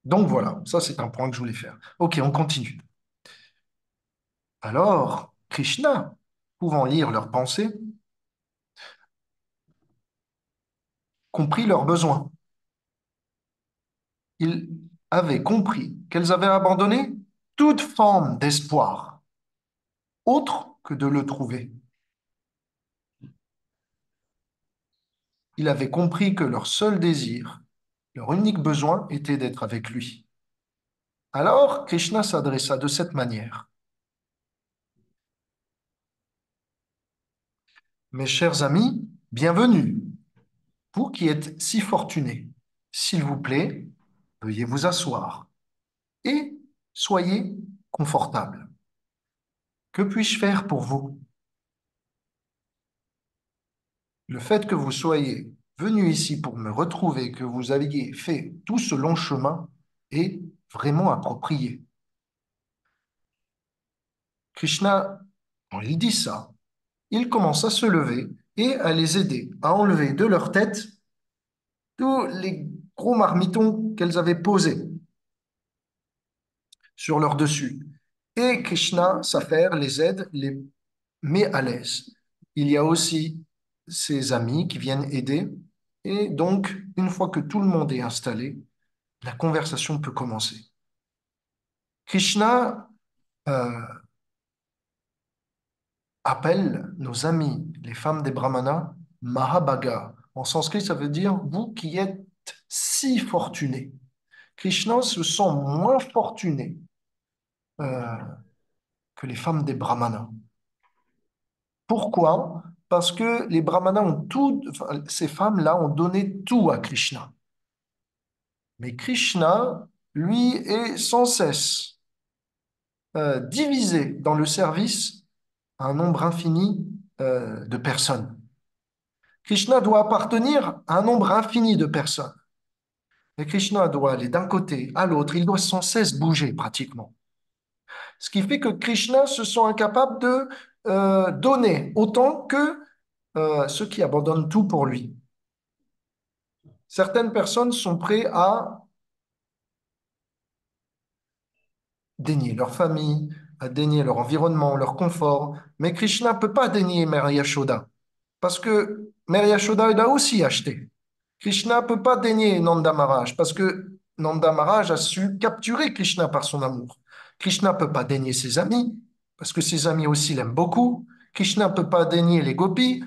Donc voilà, ça c'est un point que je voulais faire. Ok, on continue. Alors, Krishna, pouvant lire leurs pensées, comprit leurs besoins. Il avait compris qu'elles avaient abandonné toute forme d'espoir, autre que de le trouver. Il avait compris que leur seul désir, leur unique besoin était d'être avec lui. Alors, Krishna s'adressa de cette manière. Mes chers amis, bienvenue, vous qui êtes si fortunés. S'il vous plaît, veuillez vous asseoir et soyez confortables. Que puis-je faire pour vous? Le fait que vous soyez venus ici pour me retrouver, que vous aviez fait tout ce long chemin, est vraiment approprié. Krishna, quand il dit ça, il commence à se lever et à les aider à enlever de leur tête tous les gros marmitons qu'elles avaient posés sur leur dessus. Et Krishna, s'affaire, les aide, les met à l'aise. Il y a aussi ses amis qui viennent aider. Et donc, une fois que tout le monde est installé, la conversation peut commencer. Krishna appelle nos amis, les femmes des brahmanas, Mahabhaga. En sanskrit, ça veut dire vous qui êtes si fortunés. Krishna se sent moins fortuné euh, que les femmes des brahmanas. Pourquoi? Parce que les brahmanas ont tout, enfin, ces femmes-là ont donné tout à Krishna. Mais Krishna, lui, est sans cesse divisé dans le service à un nombre infini de personnes. Krishna doit appartenir à un nombre infini de personnes. Et Krishna doit aller d'un côté à l'autre, il doit sans cesse bouger pratiquement. Ce qui fait que Krishna se sent incapable de donner autant que ceux qui abandonnent tout pour lui. Certaines personnes sont prêtes à dénier leur famille, à dénier leur environnement, leur confort, mais Krishna ne peut pas dénier Mère Yashoda, parce que Mère Yashoda, il a aussi acheté. Krishna ne peut pas dénier Nanda Maharaj, parce que Nanda Maharaj a su capturer Krishna par son amour. Krishna ne peut pas dénier ses amis, parce que ses amis aussi l'aiment beaucoup. Krishna ne peut pas dénier les gopis,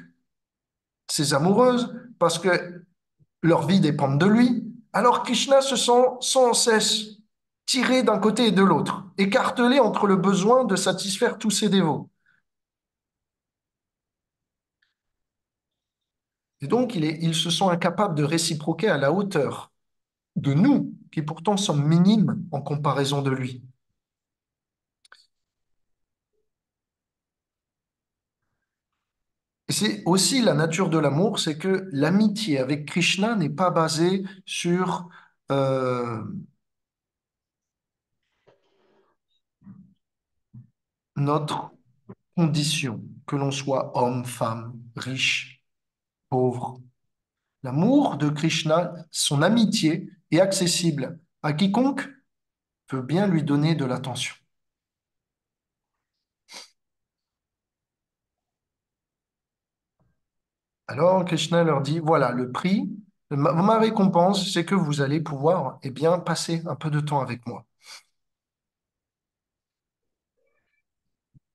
ses amoureuses, parce que leur vie dépend de lui. Alors Krishna se sent sans cesse tiré d'un côté et de l'autre, écartelé entre le besoin de satisfaire tous ses dévots. Et donc il se sent incapable de réciproquer à la hauteur de nous, qui pourtant sommes minimes en comparaison de lui. Et c'est aussi la nature de l'amour, c'est que l'amitié avec Krishna n'est pas basée sur euh, notre condition, que l'on soit homme, femme, riche, pauvre. L'amour de Krishna, son amitié, est accessible à quiconque veut bien lui donner de l'attention. Alors Krishna leur dit, voilà, le prix, ma récompense, c'est que vous allez pouvoir bien, passer un peu de temps avec moi.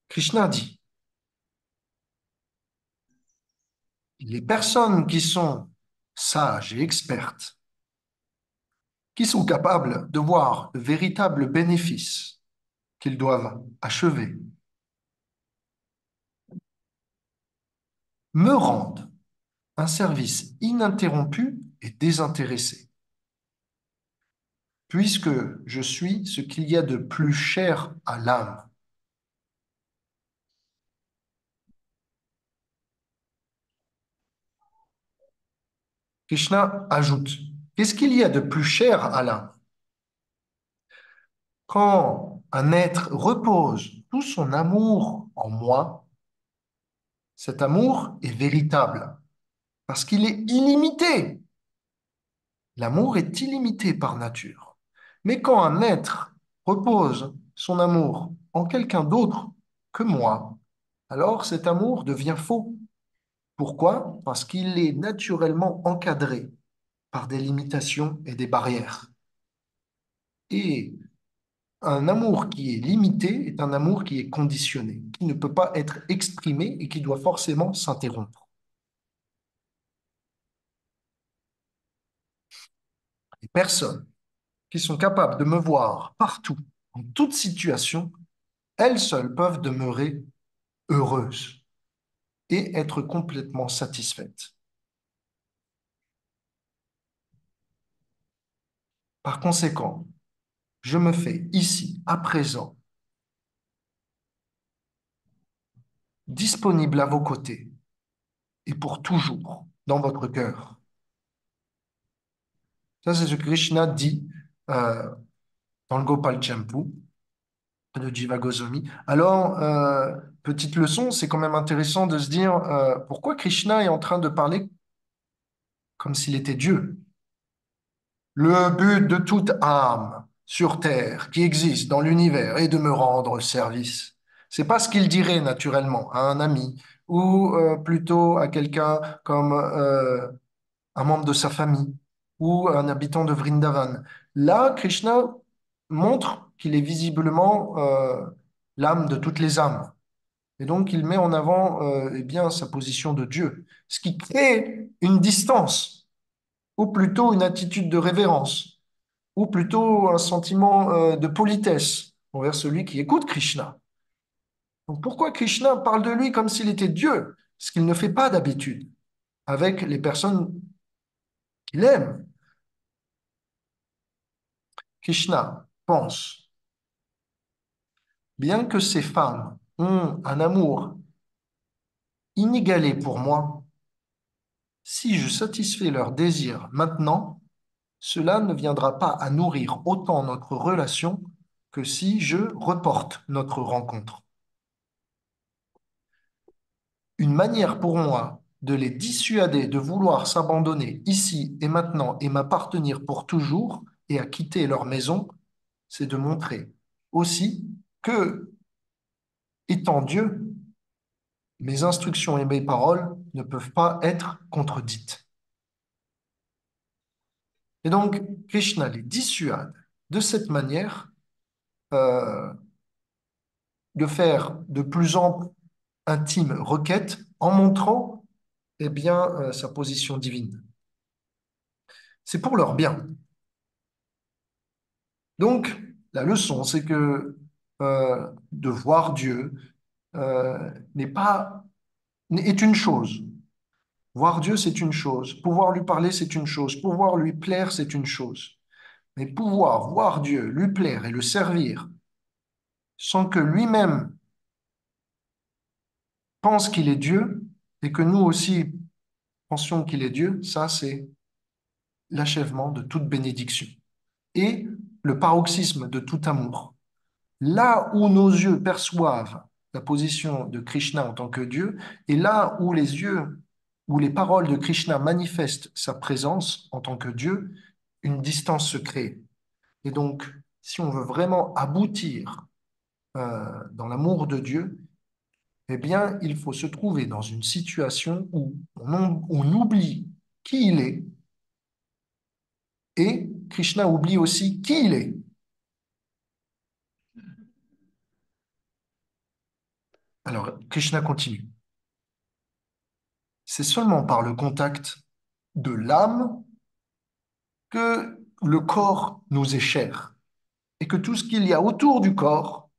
Krishna dit, les personnes qui sont sages et expertes, qui sont capables de voir le véritable bénéfice qu'ils doivent achever, me rendent un service ininterrompu et désintéressé, puisque je suis ce qu'il y a de plus cher à l'âme. Krishna ajoute, qu'est-ce qu'il y a de plus cher à l'âme? Quand un être repose tout son amour en moi, cet amour est véritable, parce qu'il est illimité. L'amour est illimité par nature. Mais quand un être repose son amour en quelqu'un d'autre que moi, alors cet amour devient faux. Pourquoi? Parce qu'il est naturellement encadré par des limitations et des barrières. Et un amour qui est limité est un amour qui est conditionné, qui ne peut pas être exprimé et qui doit forcément s'interrompre. Les personnes qui sont capables de me voir partout, en toute situation, elles seules peuvent demeurer heureuses et être complètement satisfaites. Par conséquent, je me fais ici, à présent, disponible à vos côtés et pour toujours dans votre cœur. Ça, c'est ce que Krishna dit dans le Gopal Champu de Jiva Goswami. Alors, petite leçon, c'est quand même intéressant de se dire pourquoi Krishna est en train de parler comme s'il était Dieu. Le but de toute âme sur terre qui existe dans l'univers est de me rendre service. C'est pas ce qu'il dirait naturellement à un ami ou plutôt à quelqu'un comme un membre de sa famille ou un habitant de Vrindavan. Là, Krishna montre qu'il est visiblement l'âme de toutes les âmes. Et donc, il met en avant eh bien, sa position de Dieu, ce qui crée une distance, ou plutôt une attitude de révérence, ou plutôt un sentiment de politesse envers celui qui écoute Krishna. Donc, pourquoi Krishna parle de lui comme s'il était Dieu, ce qu'il ne fait pas d'habitude avec les personnes qu'il aime? Krishna pense, bien que ces femmes ont un amour inégalé pour moi, si je satisfais leurs désirs maintenant, cela ne viendra pas à nourrir autant notre relation que si je reporte notre rencontre. Une manière pour moi de les dissuader de vouloir s'abandonner ici et maintenant et m'appartenir pour toujours et à quitter leur maison, c'est de montrer aussi que, étant Dieu, mes instructions et mes paroles ne peuvent pas être contredites. Et donc, Krishna les dissuade de cette manière euh, de faire de plus en intimes requêtes en montrant eh bien, sa position divine. C'est pour leur bien. Donc, la leçon, c'est que de voir Dieu n'est pas est une chose. Voir Dieu, c'est une chose. Pouvoir lui parler, c'est une chose. Pouvoir lui plaire, c'est une chose. Mais pouvoir voir Dieu, lui plaire et le servir sans que lui-même pense qu'il est Dieu et que nous aussi pensions qu'il est Dieu, ça, c'est l'achèvement de toute bénédiction et le paroxysme de tout amour. Là où nos yeux perçoivent la position de Krishna en tant que Dieu, et là où les yeux, où les paroles de Krishna manifestent sa présence en tant que Dieu, une distance se crée. Et donc, si on veut vraiment aboutir dans l'amour de Dieu, eh bien, il faut se trouver dans une situation où on oublie qui il est, et Krishna oublie aussi qui il est. Alors, Krishna continue. C'est seulement par le contact de l'âme que le corps nous est cher et que tout ce qu'il y a autour du corps,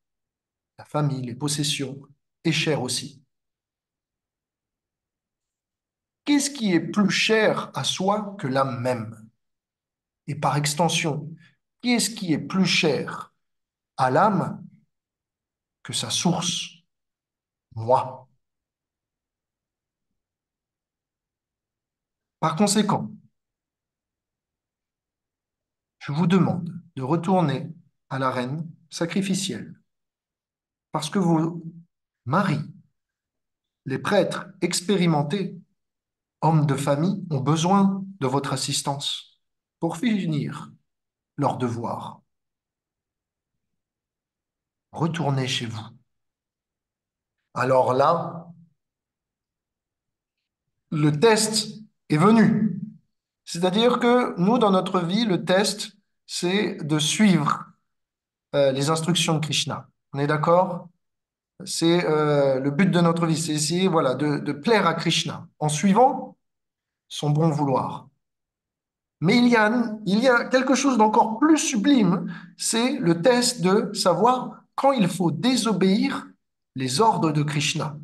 la famille, les possessions, est cher aussi. Qu'est-ce qui est plus cher à soi que l'âme même? Et par extension, qu'est-ce qui est plus cher à l'âme que sa source, moi? Par conséquent, je vous demande de retourner à l'arène sacrificielle parce que vos maris, les prêtres expérimentés, hommes de famille, ont besoin de votre assistance pour finir leur devoir. Retournez chez vous. Alors là, le test est venu. C'est-à-dire que nous, dans notre vie, le test, c'est de suivre les instructions de Krishna. On est d'accord? C'est le but de notre vie, c'est essayer voilà, de plaire à Krishna en suivant son bon vouloir. Mais il y a quelque chose d'encore plus sublime, c'est le test de savoir quand il faut désobéir les ordres de Krishna.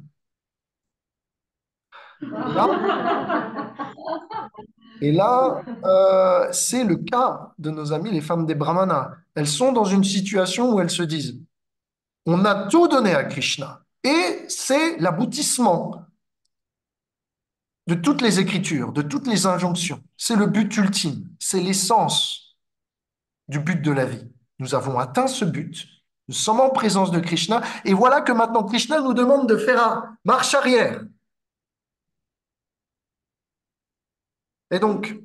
Et là, c'est le cas de nos amis, les femmes des Brahmanas. Elles sont dans une situation où elles se disent, on a tout donné à Krishna et c'est l'aboutissement de toutes les écritures, de toutes les injonctions. C'est le but ultime, c'est l'essence du but de la vie. Nous avons atteint ce but, nous sommes en présence de Krishna, et voilà que maintenant Krishna nous demande de faire un marche arrière. Et donc,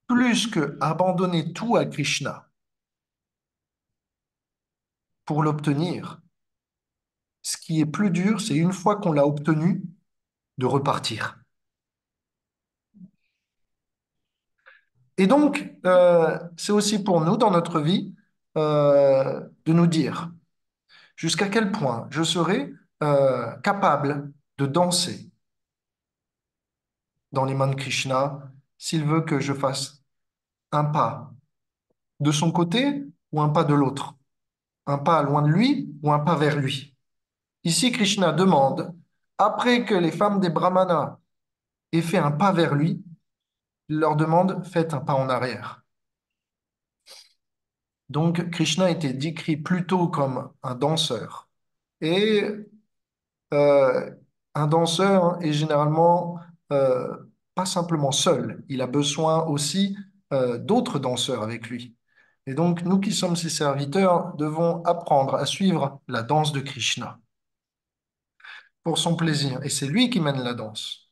plus que abandonner tout à Krishna pour l'obtenir, ce qui est plus dur, c'est une fois qu'on l'a obtenu, de repartir. Et donc, c'est aussi pour nous, dans notre vie, de nous dire jusqu'à quel point je serai capable de danser dans les mains de Krishna s'il veut que je fasse un pas de son côté ou un pas de l'autre, un pas loin de lui ou un pas vers lui. Ici, Krishna demande, après que les femmes des brahmanas aient fait un pas vers lui, il leur demande, faites un pas en arrière. Donc, Krishna était décrit plutôt comme un danseur. Et euh, un danseur est généralement euh, pas simplement seul, il a besoin aussi d'autres danseurs avec lui. Et donc, nous qui sommes ses serviteurs devons apprendre à suivre la danse de Krishna pour son plaisir. Et c'est lui qui mène la danse.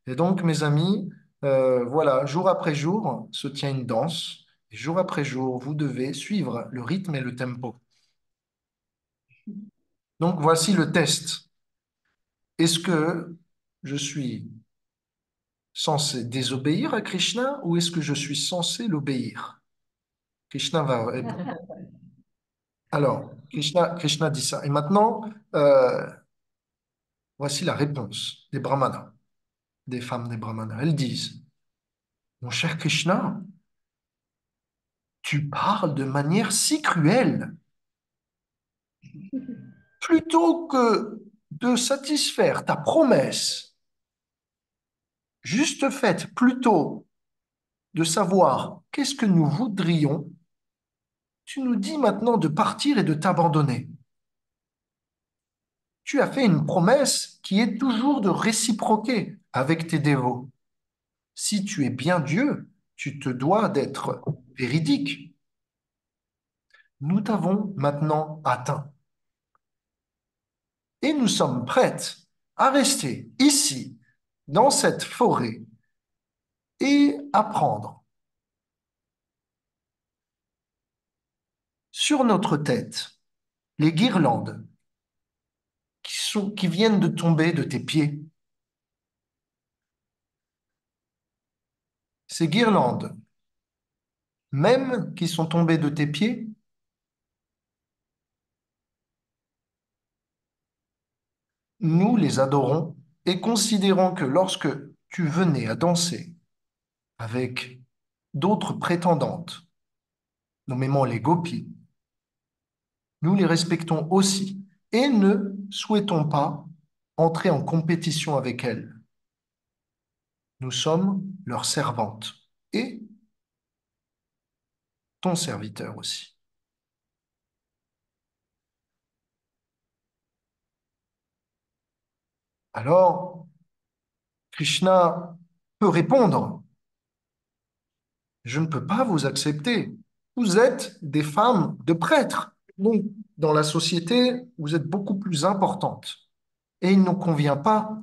Et donc, mes amis, voilà, jour après jour se tient une danse. Et jour après jour, vous devez suivre le rythme et le tempo. Donc, voici le test. Est-ce que je suis censé désobéir à Krishna ou est-ce que je suis censé l'obéir? Krishna va répondre. Alors, Krishna dit ça. Et maintenant, voici la réponse des brahmanas, des femmes des brahmanas. Elles disent, mon cher Krishna, tu parles de manière si cruelle. Plutôt que de satisfaire ta promesse, juste faite, plutôt de savoir qu'est-ce que nous voudrions, tu nous dis maintenant de partir et de t'abandonner. Tu as fait une promesse qui est toujours de réciproquer avec tes dévots. Si tu es bien Dieu, tu te dois d'être véridique. Nous t'avons maintenant atteint. Et nous sommes prêtes à rester ici, dans cette forêt, et à prendre sur notre tête les guirlandes qui viennent de tomber de tes pieds. Ces guirlandes, même qui sont tombées de tes pieds, nous les adorons et considérons que lorsque tu venais à danser avec d'autres prétendantes, nommément les gopis, nous les respectons aussi et ne souhaitons pas entrer en compétition avec elles. Nous sommes leurs servantes et ton serviteur aussi. Alors, Krishna peut répondre, je ne peux pas vous accepter. Vous êtes des femmes de prêtres. Donc, dans la société, vous êtes beaucoup plus importantes. Et il ne nous convient pas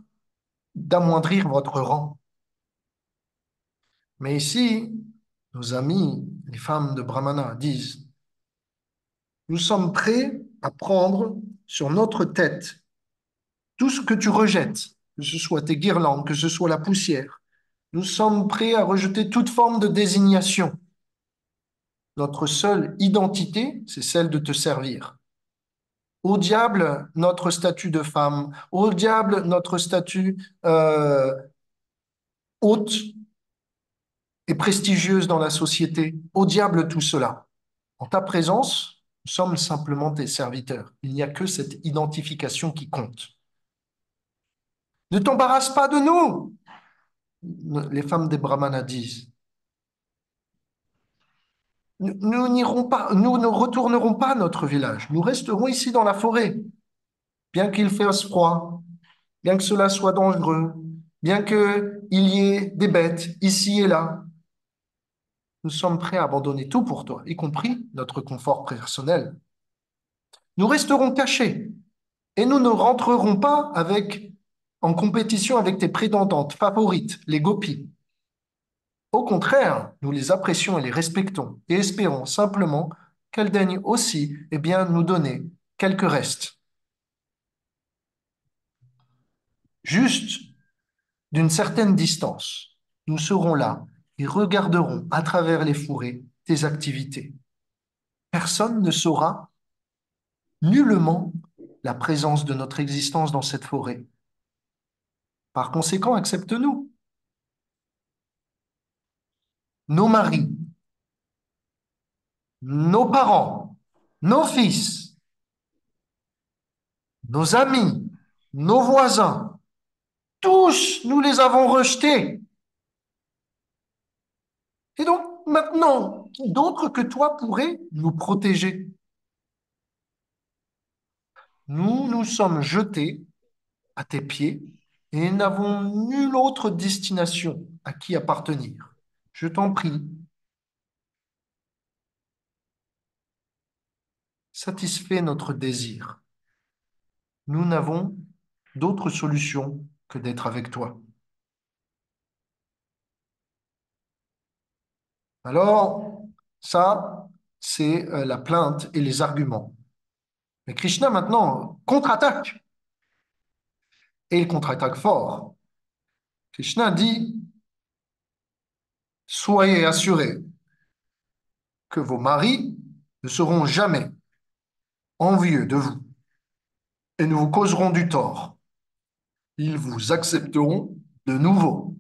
d'amoindrir votre rang. Mais ici, nos amis, les femmes de Brahmana, disent, nous sommes prêts à prendre sur notre tête tout ce que tu rejettes, que ce soit tes guirlandes, que ce soit la poussière. Nous sommes prêts à rejeter toute forme de désignation. Notre seule identité, c'est celle de te servir. Au diable, notre statut de femme. Au diable, notre statut haute et prestigieuse dans la société. Au diable, tout cela. En ta présence, nous sommes simplement tes serviteurs. Il n'y a que cette identification qui compte. Ne t'embarrasse pas de nous, les femmes des Brahmanas disent. Nous n'irons pas, nous ne retournerons pas à notre village. Nous resterons ici dans la forêt, bien qu'il fasse froid, bien que cela soit dangereux, bien qu'il y ait des bêtes ici et là. Nous sommes prêts à abandonner tout pour toi, y compris notre confort personnel. Nous resterons cachés et nous ne rentrerons pas en compétition avec tes prétendantes favorites, les gopis. Au contraire, nous les apprécions et les respectons et espérons simplement qu'elles daignent aussi nous donner quelques restes. Juste d'une certaine distance, nous serons là et regarderons à travers les fourrés tes activités. Personne ne saura nullement la présence de notre existence dans cette forêt. Par conséquent, accepte-nous. Nos maris, nos parents, nos fils, nos amis, nos voisins, tous nous les avons rejetés. Et donc maintenant, qui d'autre que toi pourrait nous protéger? Nous nous sommes jetés à tes pieds et n'avons nulle autre destination à qui appartenir. Je t'en prie, satisfais notre désir. Nous n'avons d'autre solution que d'être avec toi. Alors, ça, c'est la plainte et les arguments. Mais Krishna, maintenant, contre-attaque. Et il contre-attaque fort. Krishna dit, soyez assurés que vos maris ne seront jamais envieux de vous et ne vous causeront du tort. Ils vous accepteront de nouveau.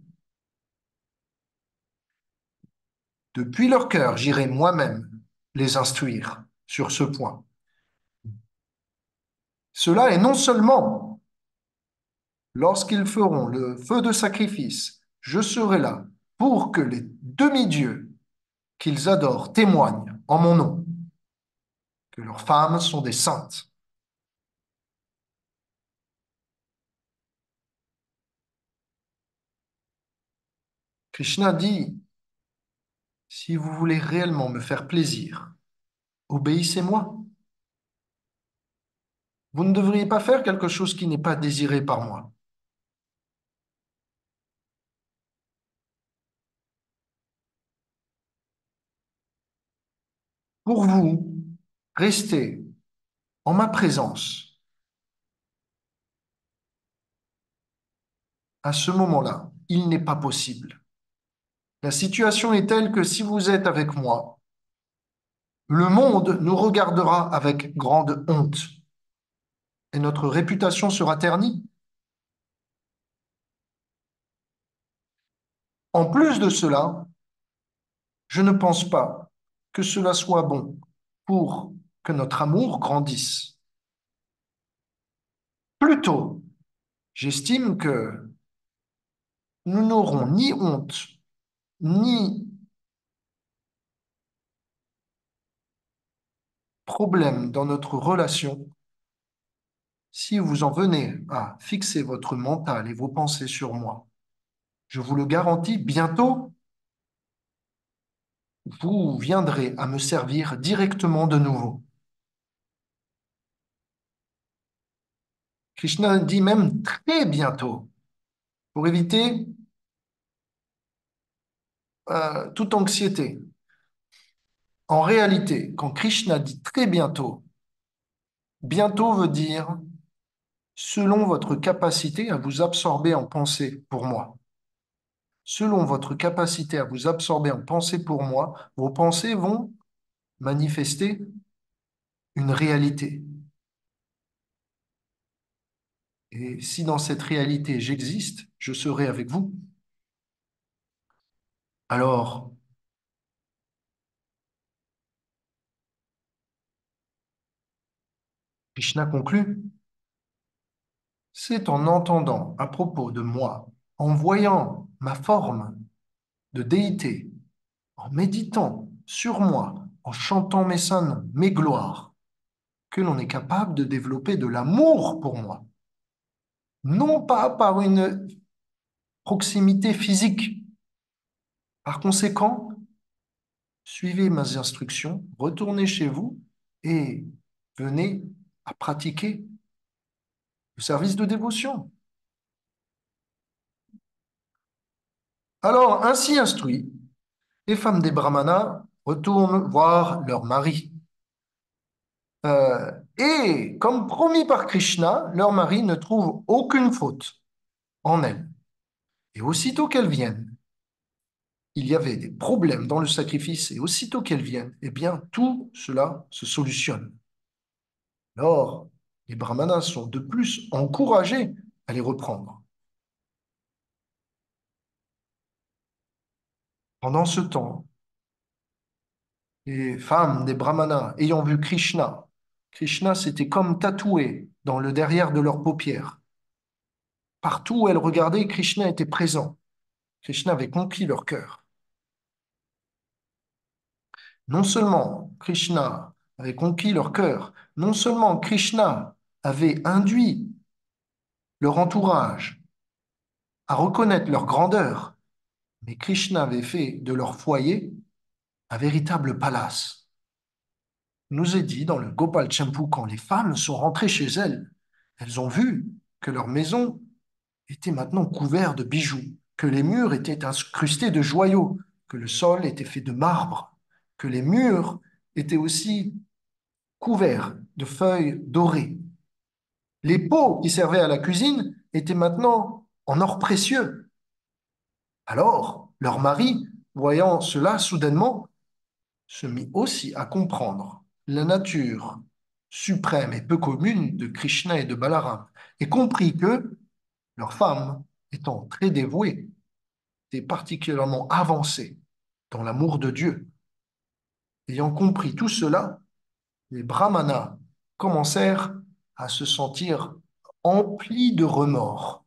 Depuis leur cœur, j'irai moi-même les instruire sur ce point. Cela est non seulement lorsqu'ils feront le feu de sacrifice, je serai là pour que les demi-dieux qu'ils adorent témoignent en mon nom que leurs femmes sont des saintes. Krishna dit, si vous voulez réellement me faire plaisir, obéissez-moi. Vous ne devriez pas faire quelque chose qui n'est pas désiré par moi. Pour vous, rester en ma présence à ce moment-là, il n'est pas possible. La situation est telle que si vous êtes avec moi, le monde nous regardera avec grande honte et notre réputation sera ternie. En plus de cela, je ne pense pas que cela soit bon pour que notre amour grandisse. Plutôt, j'estime que nous n'aurons ni honte, ni problème dans notre relation si vous en venez à fixer votre mental et vos pensées sur moi. Je vous le garantis, bientôt, vous viendrez à me servir directement de nouveau. Krishna dit même très bientôt, pour éviter toute anxiété. En réalité, quand Krishna dit très bientôt, bientôt veut dire selon votre capacité à vous absorber en pensée pour moi. Selon votre capacité à vous absorber en pensée pour moi, vos pensées vont manifester une réalité. Et si dans cette réalité j'existe, je serai avec vous. Alors, Krishna conclut, c'est en entendant à propos de moi, en voyant ma forme de déité, en méditant sur moi, en chantant mes saints noms, mes gloires, que l'on est capable de développer de l'amour pour moi. Non pas par une proximité physique. Par conséquent, suivez mes instructions, retournez chez vous et venez à pratiquer le service de dévotion. Alors, ainsi instruit, Les femmes des brahmanas retournent voir leur mari. Et comme promis par Krishna, leur mari ne trouve aucune faute en elles. Et aussitôt qu'elles viennent, il y avait des problèmes dans le sacrifice, et aussitôt qu'elles viennent, eh bien, tout cela se solutionne. Alors, les brahmanas sont de plus encouragés à les reprendre. Pendant ce temps, les femmes des brahmanas ayant vu Krishna, Krishna s'était comme tatoué dans le derrière de leurs paupières. Partout où elles regardaient, Krishna était présent. Krishna avait conquis leur cœur. Non seulement Krishna avait conquis leur cœur, non seulement Krishna avait induit leur entourage à reconnaître leur grandeur, mais Krishna avait fait de leur foyer un véritable palace. Il nous est dit dans le Gopal Champu, quand les femmes sont rentrées chez elles, elles ont vu que leur maison était maintenant couverte de bijoux, que les murs étaient incrustés de joyaux, que le sol était fait de marbre, que les murs étaient aussi couverts de feuilles dorées. Les pots qui servaient à la cuisine étaient maintenant en or précieux. Alors, leur mari, voyant cela soudainement, se mit aussi à comprendre la nature suprême et peu commune de Krishna et de Balaram, et comprit que leurs femmes, étant très dévouées, étaient particulièrement avancées dans l'amour de Dieu. Ayant compris tout cela, les brahmanas commencèrent à se sentir emplis de remords.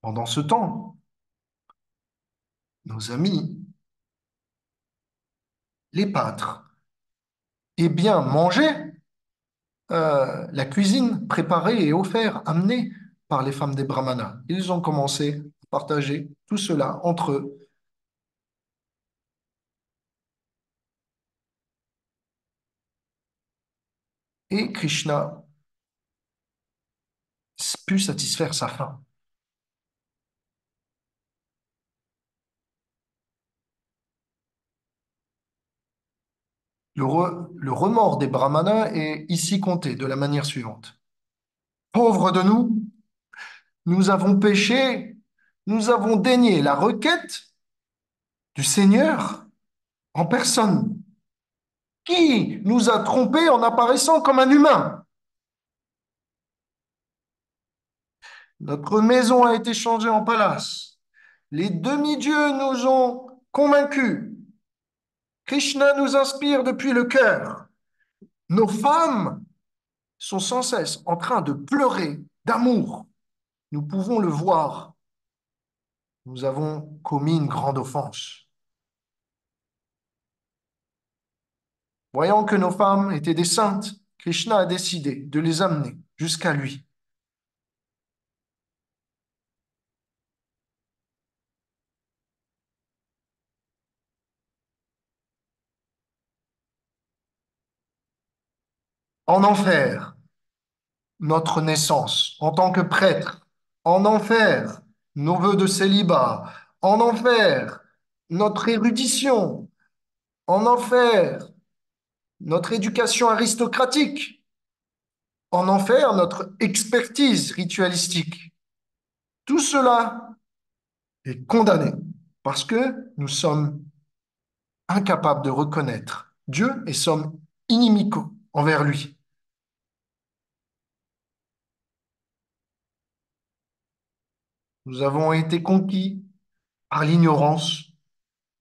Pendant ce temps, nos amis, les pâtres, eh bien, mangeaient la cuisine préparée et offerte, amenée par les femmes des brahmanas. Ils ont commencé à partager tout cela entre eux. Et Krishna put satisfaire sa faim. Le remords des brahmanas est ici compté de la manière suivante. Pauvres de nous, nous avons péché, nous avons dénié la requête du Seigneur en personne, qui nous a trompés en apparaissant comme un humain. Notre maison a été changée en palace. Les demi-dieux nous ont convaincus. Krishna nous inspire depuis le cœur. Nos femmes sont sans cesse en train de pleurer d'amour. Nous pouvons le voir. Nous avons commis une grande offense. Voyant que nos femmes étaient des saintes, Krishna a décidé de les amener jusqu'à lui. En enfer, notre naissance en tant que prêtre, en enfer, nos vœux de célibat, en enfer, notre érudition, en enfer, notre éducation aristocratique, en enfer, notre expertise ritualistique. Tout cela est condamné parce que nous sommes incapables de reconnaître Dieu et sommes inimicaux envers lui. Nous avons été conquis par l'ignorance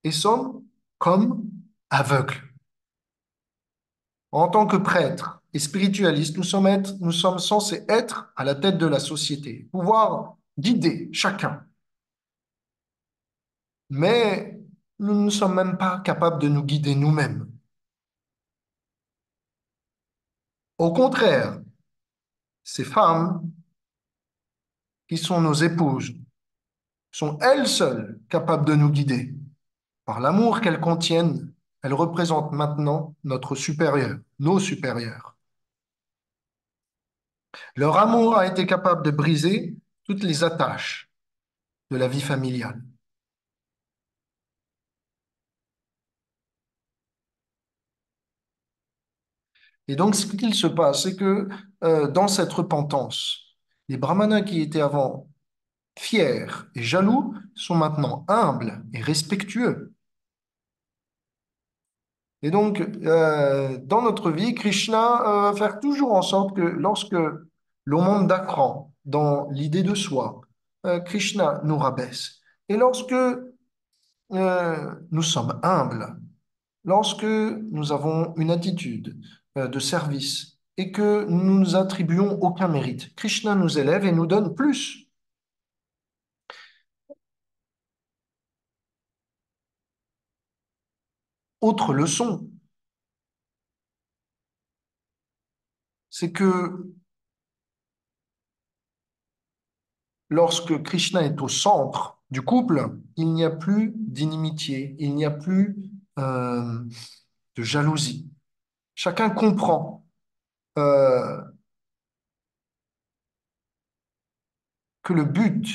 et sommes comme aveugles. En tant que prêtres et spiritualistes, nous sommes censés être à la tête de la société, pouvoir guider chacun. Mais nous ne sommes même pas capables de nous guider nous-mêmes. Au contraire, ces femmes qui sont nos épouses sont elles seules capables de nous guider par l'amour qu'elles contiennent Elle représente maintenant notre supérieur, nos supérieurs. Leur amour a été capable de briser toutes les attaches de la vie familiale. Et donc, ce qu'il se passe, c'est que dans cette repentance, les brahmanas qui étaient avant fiers et jaloux sont maintenant humbles et respectueux. Et donc, dans notre vie, Krishna va faire toujours en sorte que lorsque l'on monte d'un cran dans l'idée de soi, Krishna nous rabaisse. Et lorsque nous sommes humbles, lorsque nous avons une attitude de service et que nous nous attribuons aucun mérite, Krishna nous élève et nous donne plus. Autre leçon, c'est que lorsque Krishna est au centre du couple, il n'y a plus d'inimitié, il n'y a plus euh, de jalousie. Chacun comprend euh, que le but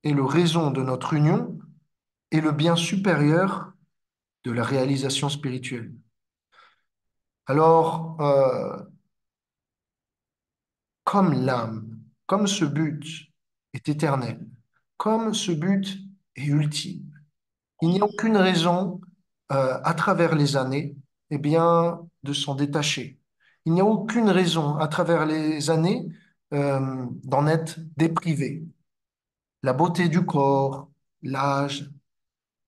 et le raison de notre union est le bien supérieur de la réalisation spirituelle. Alors, comme l'âme, comme ce but est éternel, comme ce but est ultime, il n'y a aucune raison, à travers les années, eh bien, de s'en détacher. Il n'y a aucune raison, à travers les années, d'en être déprivé. La beauté du corps, l'âge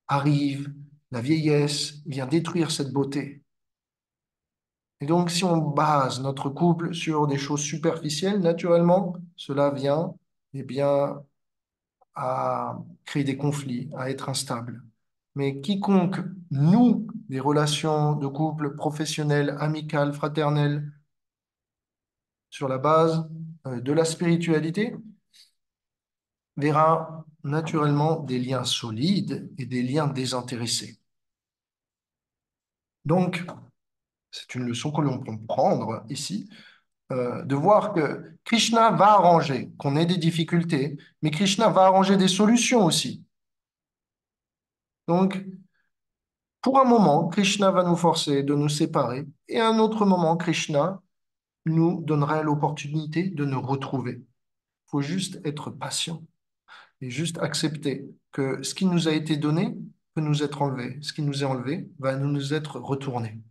arrive, la vieillesse vient détruire cette beauté. Et donc, si on base notre couple sur des choses superficielles, naturellement, cela vient, eh bien, à créer des conflits, à être instable. Mais quiconque noue des relations de couple professionnelles, amicales, fraternelles, sur la base de la spiritualité, verra naturellement des liens solides et des liens désintéressés. Donc, c'est une leçon que l'on peut prendre ici, de voir que Krishna va arranger, qu'on ait des difficultés, mais Krishna va arranger des solutions aussi. Donc, pour un moment, Krishna va nous forcer de nous séparer, et à un autre moment, Krishna nous donnera l'opportunité de nous retrouver. Il faut juste être patient et juste accepter que ce qui nous a été donné peut nous être enlevé. Ce qui nous est enlevé va nous être retourné.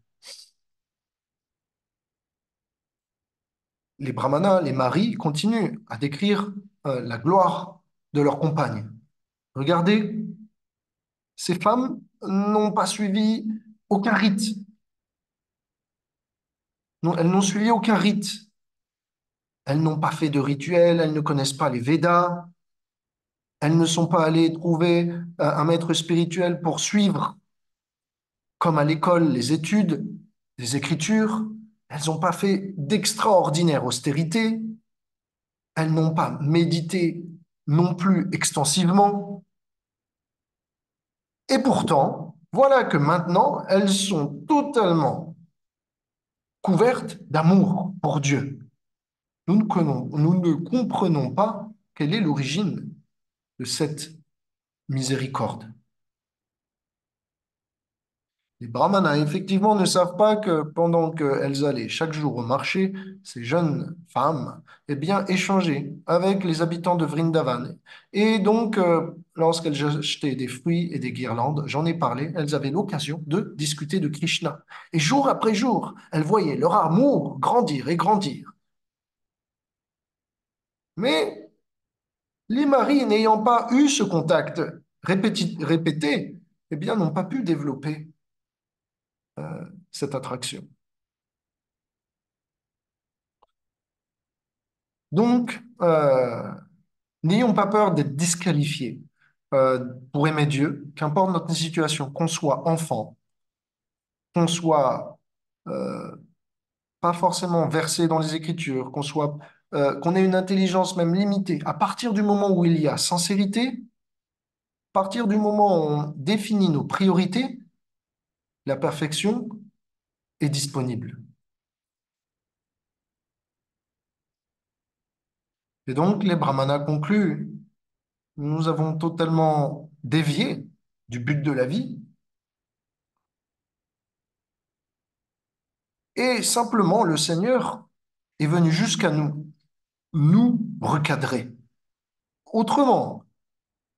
Les brahmanas, les maris, continuent à décrire la gloire de leurs compagnes. Regardez, ces femmes n'ont pas suivi aucun rite. Non, elles n'ont suivi aucun rite. Elles n'ont pas fait de rituel, elles ne connaissent pas les Védas, elles ne sont pas allées trouver un maître spirituel pour suivre, comme à l'école, les études, les écritures. Elles n'ont pas fait d'extraordinaire austérité. Elles n'ont pas médité non plus extensivement. Et pourtant, voilà que maintenant, elles sont totalement couvertes d'amour pour Dieu. Nous ne comprenons pas quelle est l'origine de cette miséricorde. Les brahmanas, effectivement, ne savent pas que pendant qu'elles allaient chaque jour au marché, ces jeunes femmes, eh bien, échangeaient avec les habitants de Vrindavan. Et donc, lorsqu'elles achetaient des fruits et des guirlandes, j'en ai parlé, elles avaient l'occasion de discuter de Krishna. Et jour après jour, elles voyaient leur amour grandir et grandir. Mais les maris, n'ayant pas eu ce contact répété, eh bien, n'ont pas pu développer cette attraction. Donc, n'ayons pas peur d'être disqualifiés pour aimer Dieu, qu'importe notre situation, qu'on soit enfant, qu'on soit euh, pas forcément versé dans les Écritures, qu'on ait une intelligence même limitée. À partir du moment où il y a sincérité, à partir du moment où on définit nos priorités, la perfection est disponible. Et donc, les brahmanas concluent, nous avons totalement dévié du but de la vie et simplement le Seigneur est venu jusqu'à nous, nous recadrer. Autrement,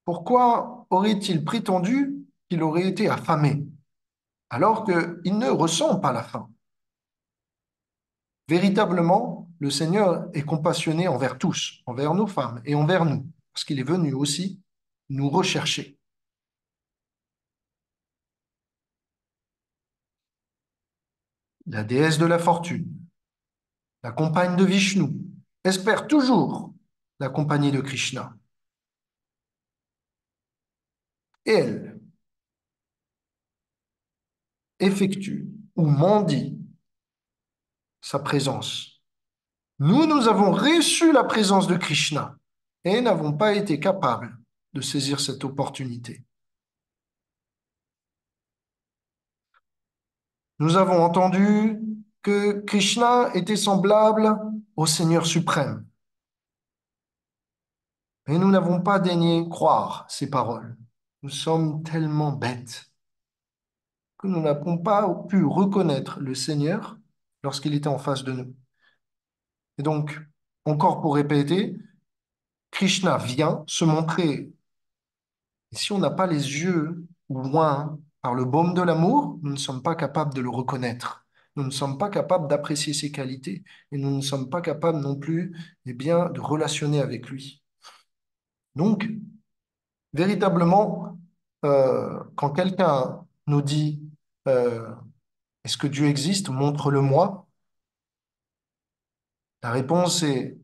pourquoi aurait-il prétendu qu'il aurait été affamé alors qu'il ne ressent pas la faim? Véritablement, le Seigneur est compassionné envers tous, envers nos femmes et envers nous, parce qu'il est venu aussi nous rechercher. La déesse de la fortune, la compagne de Vishnu, espère toujours la compagnie de Krishna. Et elle effectue ou mendie sa présence. Nous avons reçu la présence de Krishna et n'avons pas été capables de saisir cette opportunité. Nous avons entendu que Krishna était semblable au Seigneur suprême. Et nous n'avons pas daigné croire ces paroles. Nous sommes tellement bêtes que nous n'avons pas pu reconnaître le Seigneur lorsqu'il était en face de nous. Et donc, encore pour répéter, Krishna vient se montrer. Et si on n'a pas les yeux loin par le baume de l'amour, nous ne sommes pas capables de le reconnaître. Nous ne sommes pas capables d'apprécier ses qualités et nous ne sommes pas capables non plus, eh bien, de relationner avec lui. Donc, véritablement, quand quelqu'un nous dit est-ce que Dieu existe? Montre-le-moi. La réponse est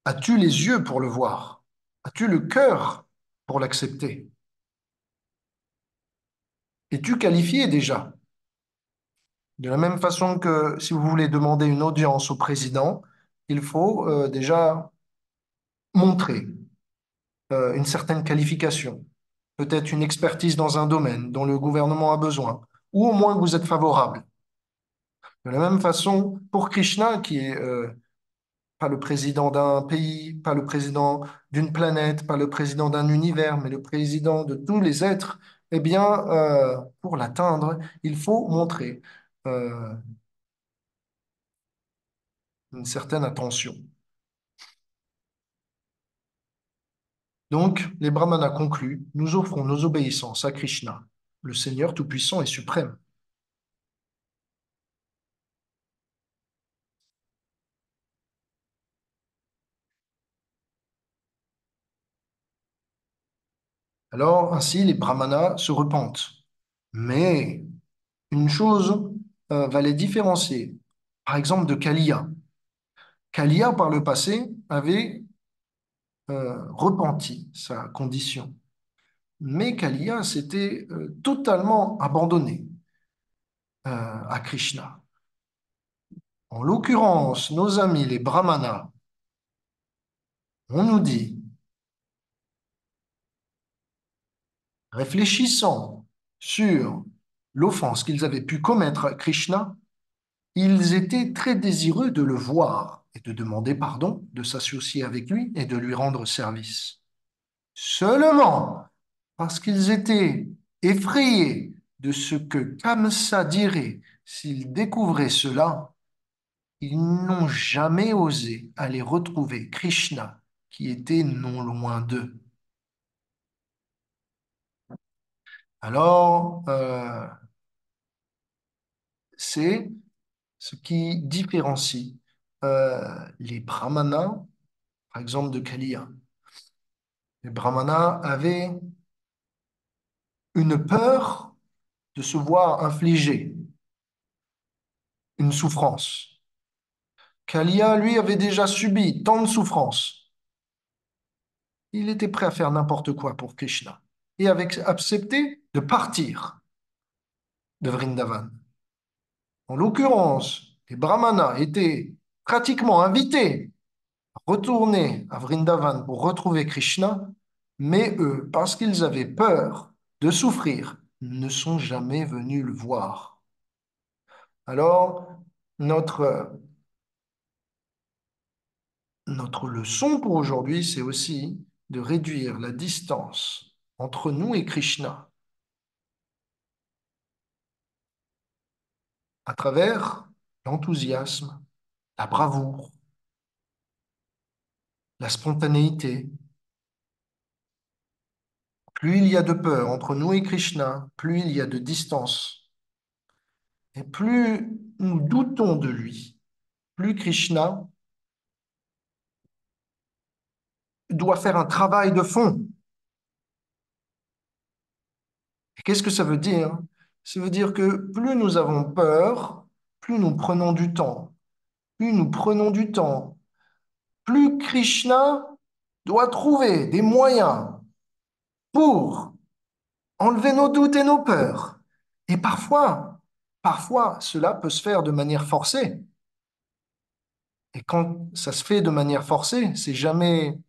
as-tu les yeux pour le voir? As-tu le cœur pour l'accepter? Es-tu qualifié déjà? De la même façon que si vous voulez demander une audience au président, il faut déjà montrer une certaine qualification, peut-être une expertise dans un domaine dont le gouvernement a besoin, ou au moins que vous êtes favorable. De la même façon, pour Krishna, qui est pas le président d'un pays, pas le président d'une planète, pas le président d'un univers, mais le président de tous les êtres, eh bien, pour l'atteindre, il faut montrer une certaine attention. Donc, les brahmanas concluent, nous offrons nos obéissances à Krishna, le Seigneur tout-puissant et suprême. Alors, ainsi, les brahmanas se repentent. Mais une chose va les différencier, par exemple de Kaliya. Kaliya, par le passé, avait repenti sa condition. Mais Kaliya s'était totalement abandonné à Krishna. En l'occurrence, nos amis les brahmanas, on nous dit, réfléchissant sur l'offense qu'ils avaient pu commettre à Krishna, ils étaient très désireux de le voir et de demander pardon, de s'associer avec lui et de lui rendre service. Seulement parce qu'ils étaient effrayés de ce que Kamsa dirait s'ils découvraient cela, ils n'ont jamais osé aller retrouver Krishna qui était non loin d'eux. Alors, c'est ce qui différencie les brahmanas, par exemple, de Kaliya. Les brahmanas avaient une peur de se voir infliger une souffrance. Kaliya, lui, avait déjà subi tant de souffrances. Il était prêt à faire n'importe quoi pour Krishna et avait accepté de partir de Vrindavan. En l'occurrence, les brahmanas étaient pratiquement invités à retourner à Vrindavan pour retrouver Krishna, mais eux, parce qu'ils avaient peur de souffrir, ne sont jamais venus le voir. Alors, notre, notre leçon pour aujourd'hui, c'est aussi de réduire la distance entre nous et Krishna à travers l'enthousiasme, la bravoure, la spontanéité. Plus il y a de peur entre nous et Krishna, plus il y a de distance. Et plus nous doutons de lui, plus Krishna doit faire un travail de fond. Et qu'est-ce que ça veut dire? Ça veut dire que plus nous avons peur, plus nous prenons du temps. Plus nous prenons du temps, plus Krishna doit trouver des moyens pour enlever nos doutes et nos peurs. Et parfois, cela peut se faire de manière forcée. Et quand ça se fait de manière forcée, c'est jamais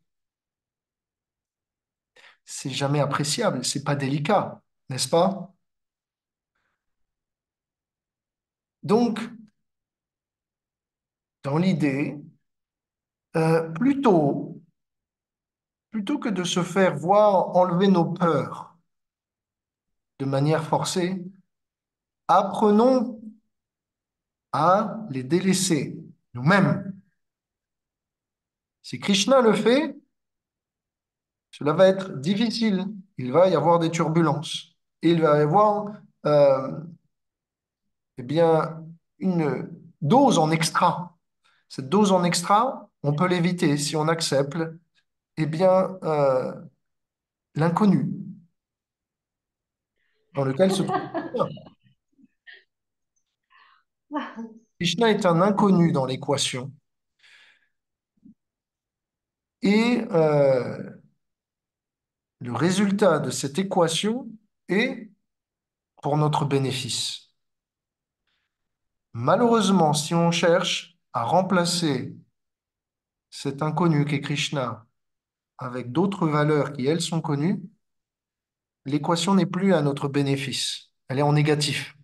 appréciable, c'est pas délicat, n'est-ce pas? Donc, dans l'idée, plutôt que de se faire voir enlever nos peurs de manière forcée, apprenons à les délaisser nous-mêmes. Si Krishna le fait, cela va être difficile. Il va y avoir des turbulences. Il va y avoir euh, eh bien, une dose en extra. Cette dose en extra, on peut l'éviter si on accepte eh bien, l'inconnu dans lequel se trouve Krishna. Krishna est un inconnu dans l'équation. Et le résultat de cette équation est pour notre bénéfice. Malheureusement, si on cherche à remplacer cet inconnu qu'est Krishna avec d'autres valeurs qui, elles, sont connues, l'équation n'est plus à notre bénéfice. Elle est en négatif.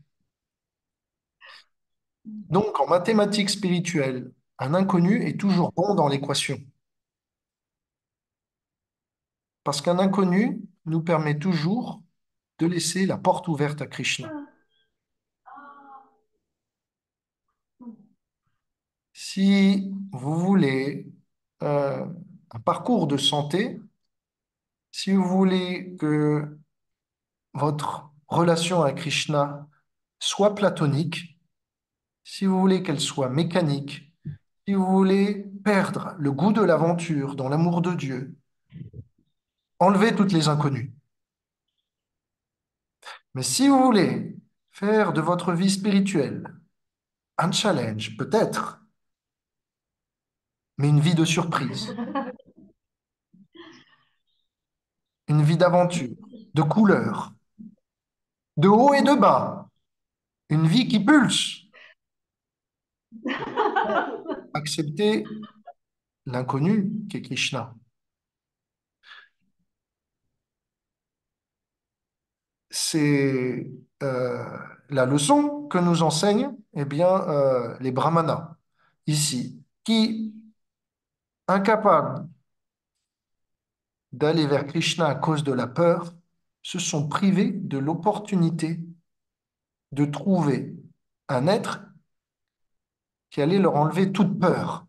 Donc, en mathématiques spirituelles, un inconnu est toujours bon dans l'équation. Parce qu'un inconnu nous permet toujours de laisser la porte ouverte à Krishna. Si vous voulez un parcours de santé, si vous voulez que votre relation à Krishna soit platonique, si vous voulez qu'elle soit mécanique, si vous voulez perdre le goût de l'aventure dans l'amour de Dieu, enlevez toutes les inconnues. Mais si vous voulez faire de votre vie spirituelle un challenge, peut-être, mais une vie de surprise, une vie d'aventure, de couleurs, de haut et de bas, une vie qui pulse, accepter l'inconnu qu'est Krishna. C'est la leçon que nous enseignent eh bien, les brahmanas ici, qui, incapables d'aller vers Krishna à cause de la peur, se sont privés de l'opportunité de trouver un être qui allait leur enlever toute peur.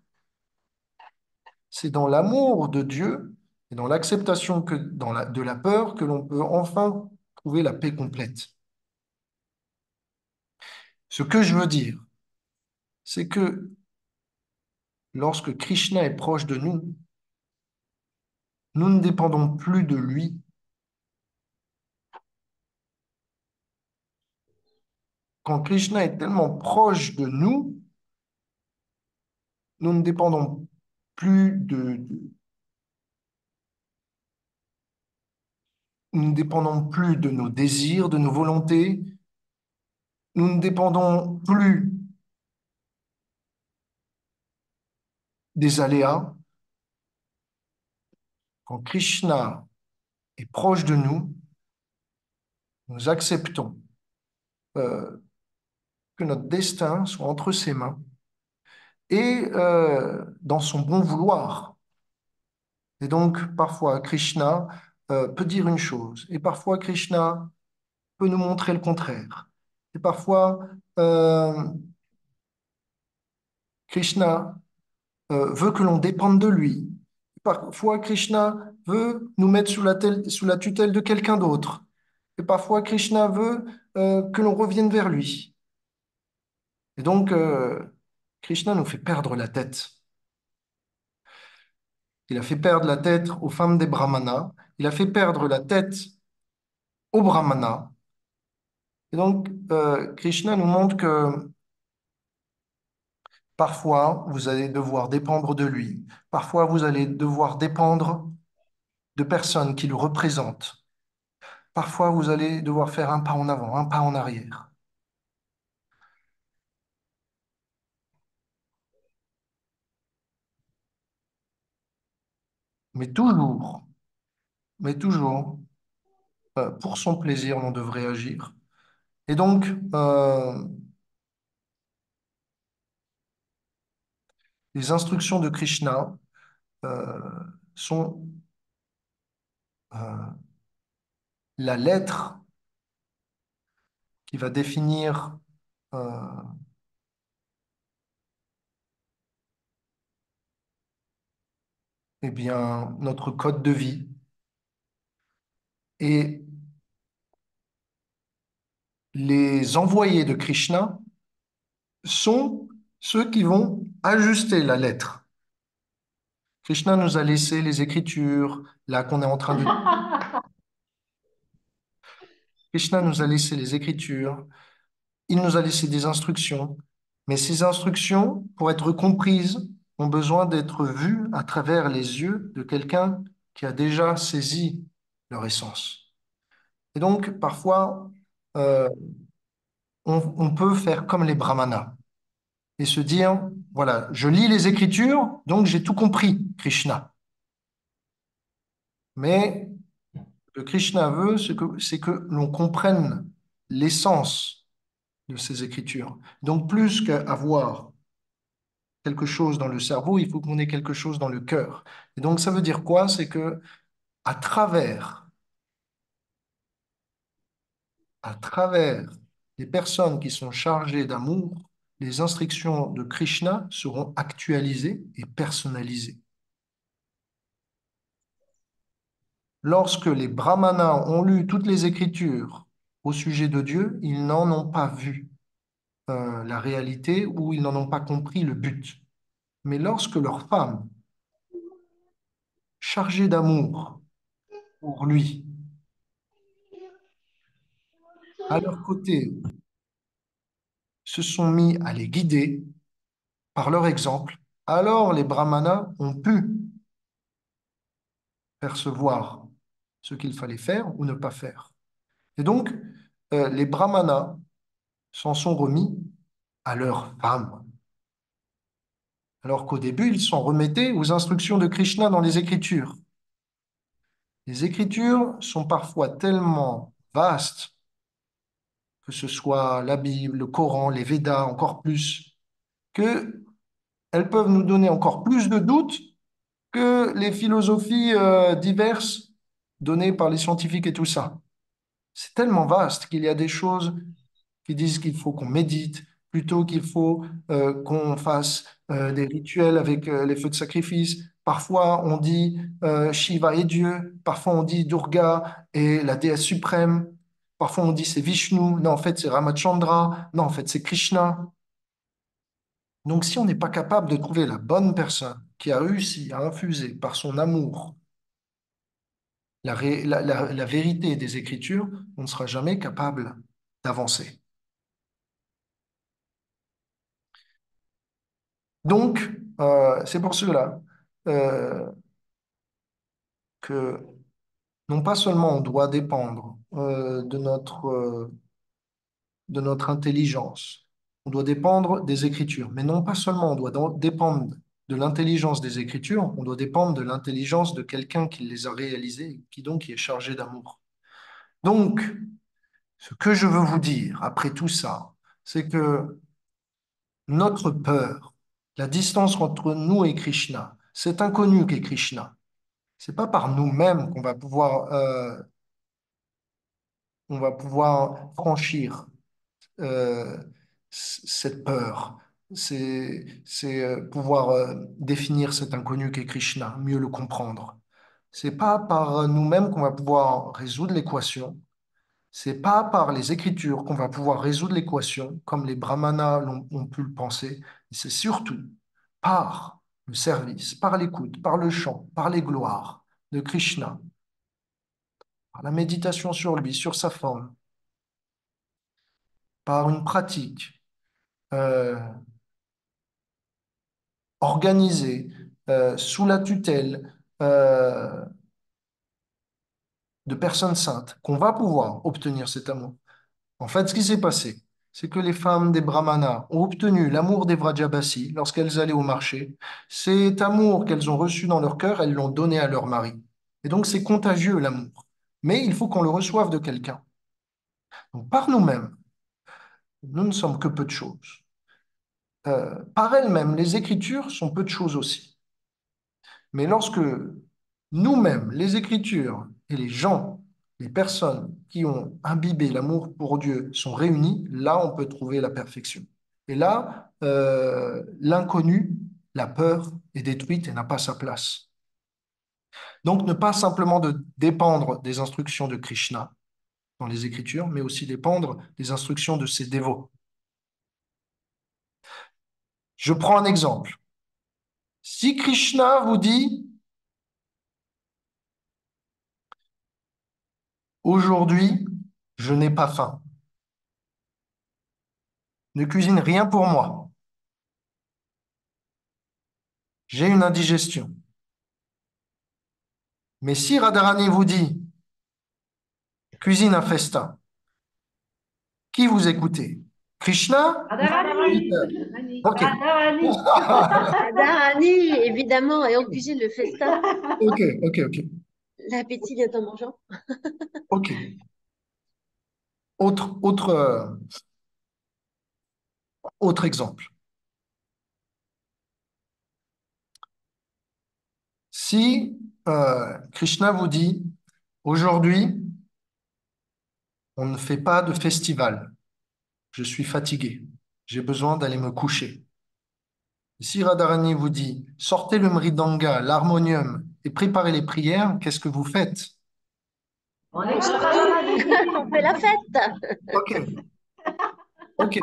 C'est dans l'amour de Dieu et dans l'acceptation de la peur que l'on peut enfin trouver la paix complète. Ce que je veux dire, c'est que lorsque Krishna est proche de nous, nous ne dépendons plus de lui. Quand Krishna est tellement proche de nous, nous ne dépendons plus nous ne dépendons plus de nos désirs, de nos volontés. Nous ne dépendons plus des aléas. Quand Krishna est proche de nous, nous acceptons euh, que notre destin soit entre ses mains et dans son bon vouloir. Et donc, parfois, Krishna peut dire une chose, et parfois, Krishna peut nous montrer le contraire. Et parfois, euh, Krishna veut que l'on dépende de lui. Parfois, Krishna veut nous mettre sous la tutelle de quelqu'un d'autre. Et parfois, Krishna veut que l'on revienne vers lui. Et donc, Krishna nous fait perdre la tête. Il a fait perdre la tête aux femmes des brahmanas. Il a fait perdre la tête aux brahmanas. Et donc, Krishna nous montre que parfois, vous allez devoir dépendre de lui. Parfois, vous allez devoir dépendre de personnes qui le représentent. Parfois, vous allez devoir faire un pas en avant, un pas en arrière. Mais toujours, mais toujours, pour son plaisir, on devrait agir. Et donc, les instructions de Krishna euh, sont euh, la lettre qui va définir eh bien, notre code de vie. Et les envoyés de Krishna sont ceux qui vont ajuster la lettre. Krishna nous a laissé les écritures, là qu'on est en train de... Krishna nous a laissé les écritures, il nous a laissé des instructions, mais ces instructions, pour être comprises, ont besoin d'être vues à travers les yeux de quelqu'un qui a déjà saisi leur essence. Et donc, parfois, euh, on peut faire comme les brahmanas et se dire, voilà, je lis les écritures, donc j'ai tout compris, Krishna. Mais ce que Krishna veut, c'est que l'on comprenne l'essence de ces écritures. Donc, plus qu'avoir quelque chose dans le cerveau, il faut qu'on ait quelque chose dans le cœur. Et donc, ça veut dire quoi? C'est que à travers, à travers les personnes qui sont chargées d'amour, les instructions de Krishna seront actualisées et personnalisées. Lorsque les brahmanas ont lu toutes les écritures au sujet de Dieu, ils n'en ont pas vu la réalité ou ils n'en ont pas compris le but. Mais lorsque leurs femmes, chargées d'amour pour lui, à leur côté, se sont mis à les guider par leur exemple, alors les brahmanas ont pu percevoir ce qu'il fallait faire ou ne pas faire. Et donc, les brahmanas s'en sont remis à leurs femmes, alors qu'au début, ils s'en remettaient aux instructions de Krishna dans les Écritures. Les Écritures sont parfois tellement vastes, que ce soit la Bible, le Coran, les Védas, encore plus, que elles peuvent nous donner encore plus de doutes que les philosophies diverses données par les scientifiques et tout ça. C'est tellement vaste qu'il y a des choses qui disent qu'il faut qu'on médite, plutôt qu'il faut qu'on fasse des rituels avec les feux de sacrifice. Parfois, on dit Shiva est Dieu, parfois on dit Durga est la déesse suprême, parfois on dit c'est Vishnu, non, en fait c'est Ramachandra, non, en fait c'est Krishna. Donc, si on n'est pas capable de trouver la bonne personne qui a réussi à infuser par son amour la vérité des Écritures, on ne sera jamais capable d'avancer. Donc, c'est pour cela euh, que non pas seulement on doit dépendre de notre intelligence, on doit dépendre des Écritures, mais non pas seulement on doit dépendre de l'intelligence des Écritures, on doit dépendre de l'intelligence de quelqu'un qui les a réalisées, qui donc qui est chargé d'amour. Donc, Ce que je veux vous dire après tout ça, c'est que notre peur, la distance entre nous et Krishna, cet inconnu qu'est Krishna, c'est pas par nous-mêmes on va pouvoir franchir euh, cette peur. C'est pouvoir définir cet inconnu qu'est Krishna, mieux le comprendre. C'est pas par nous-mêmes qu'on va pouvoir résoudre l'équation. C'est pas par les écritures qu'on va pouvoir résoudre l'équation, comme les brahmanas ont pu le penser. C'est surtout par le service, par l'écoute, par le chant, par les gloires de Krishna, par la méditation sur lui, sur sa forme, par une pratique euh, organisée sous la tutelle de personnes saintes, qu'on va pouvoir obtenir cet amour. En fait, ce qui s'est passé, c'est que les femmes des Brahmanas ont obtenu l'amour des Vrajabasi lorsqu'elles allaient au marché. Cet amour qu'elles ont reçu dans leur cœur, elles l'ont donné à leur mari. Et donc, c'est contagieux, l'amour. Mais il faut qu'on le reçoive de quelqu'un. Donc, par nous-mêmes, nous ne sommes que peu de choses. Par elles-mêmes, les Écritures sont peu de choses aussi. Mais lorsque nous-mêmes, les Écritures et les gens, les personnes qui ont imbibé l'amour pour Dieu sont réunis, là, on peut trouver la perfection. Et là, l'inconnu, la peur est détruite et n'a pas sa place. Donc, ne pas simplement de dépendre des instructions de Krishna dans les Écritures, mais aussi dépendre des instructions de ses dévots. Je prends un exemple. Si Krishna vous dit, aujourd'hui, je n'ai pas faim, ne cuisine rien pour moi, j'ai une indigestion. Mais si Radharani vous dit, cuisine un festin, qui vous écoutez? Krishna ou son Radharani. serviteur? Ok. Radharani. Dharani, évidemment, et on cuisine le festin. Ok, ok, ok. L'appétit vient en mangeant. Ok. Autre autre exemple. Si Krishna vous dit, aujourd'hui, on ne fait pas de festival, je suis fatigué, j'ai besoin d'aller me coucher. Si Radharani vous dit, sortez le mridanga, l'harmonium et préparez les prières, qu'est-ce que vous faites? On On écoute surtout, Radharani. on fait la fête. Ok, ok.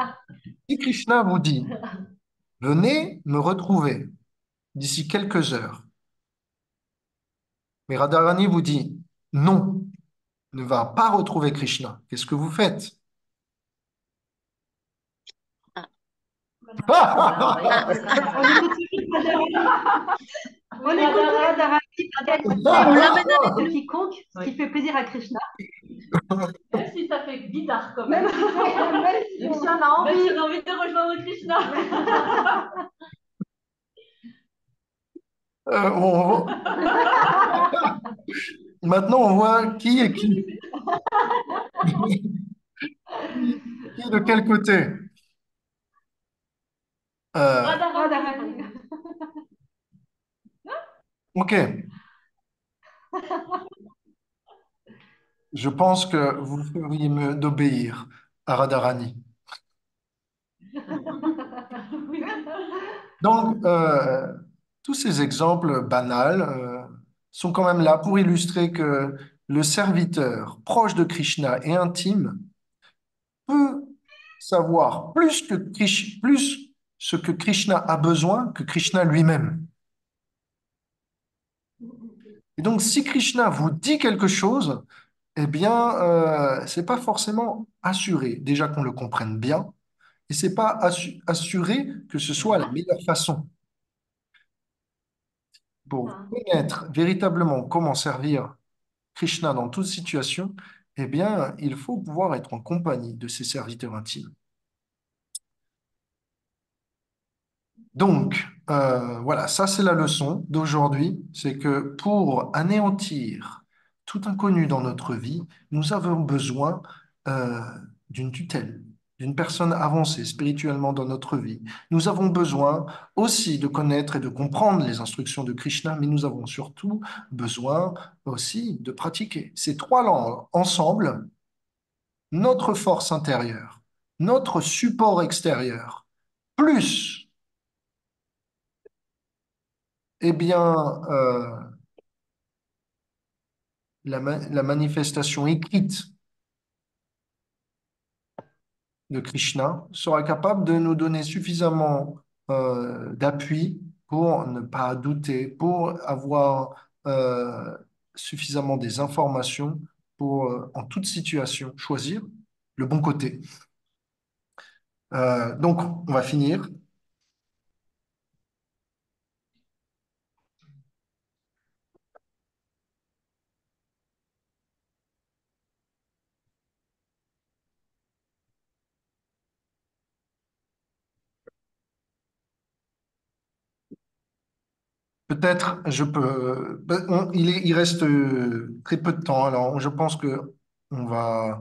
Si Krishna vous dit, venez me retrouver d'ici quelques heures, mais Radharani vous dit, non, ne va pas retrouver Krishna, qu'est-ce que vous faites? Ah, On écoute Radharani. On écoute Radharani. on l'emmène avec De nous. quiconque, ce qui fait plaisir à Krishna. Même si ça fait bizarre quand même. Même si on a Même si envie. on a envie de rejoindre Krishna. Euh, on- Maintenant, on voit qui est qui. Qui est de quel côté? Radharani. Ok, je pense que vous feriez mieux d'obéir à Radharani. Oui. Donc, tous ces exemples banals sont quand même là pour illustrer que le serviteur proche de Krishna et intime peut savoir plus ce que Krishna a besoin que Krishna lui-même. Et donc, si Krishna vous dit quelque chose, eh bien, c'est pas forcément assuré, déjà qu'on le comprenne bien, et c'est pas assuré que ce soit la meilleure façon. Pour connaître véritablement comment servir Krishna dans toute situation, eh bien, il faut pouvoir être en compagnie de ses serviteurs intimes. Donc, voilà, ça c'est la leçon d'aujourd'hui, c'est que pour anéantir tout inconnu dans notre vie, nous avons besoin euh, d'une tutelle, d'une personne avancée spirituellement dans notre vie. Nous avons besoin aussi de connaître et de comprendre les instructions de Krishna, mais nous avons surtout besoin aussi de pratiquer. Ces trois langues ensemble, notre force intérieure, notre support extérieur, plus, eh bien, la manifestation écrite de Krishna sera capable de nous donner suffisamment d'appui pour ne pas douter, pour avoir suffisamment des informations pour, en toute situation, choisir le bon côté. Donc, on va finir. Peut-être je peux. Il reste très peu de temps. Alors, je pense que on va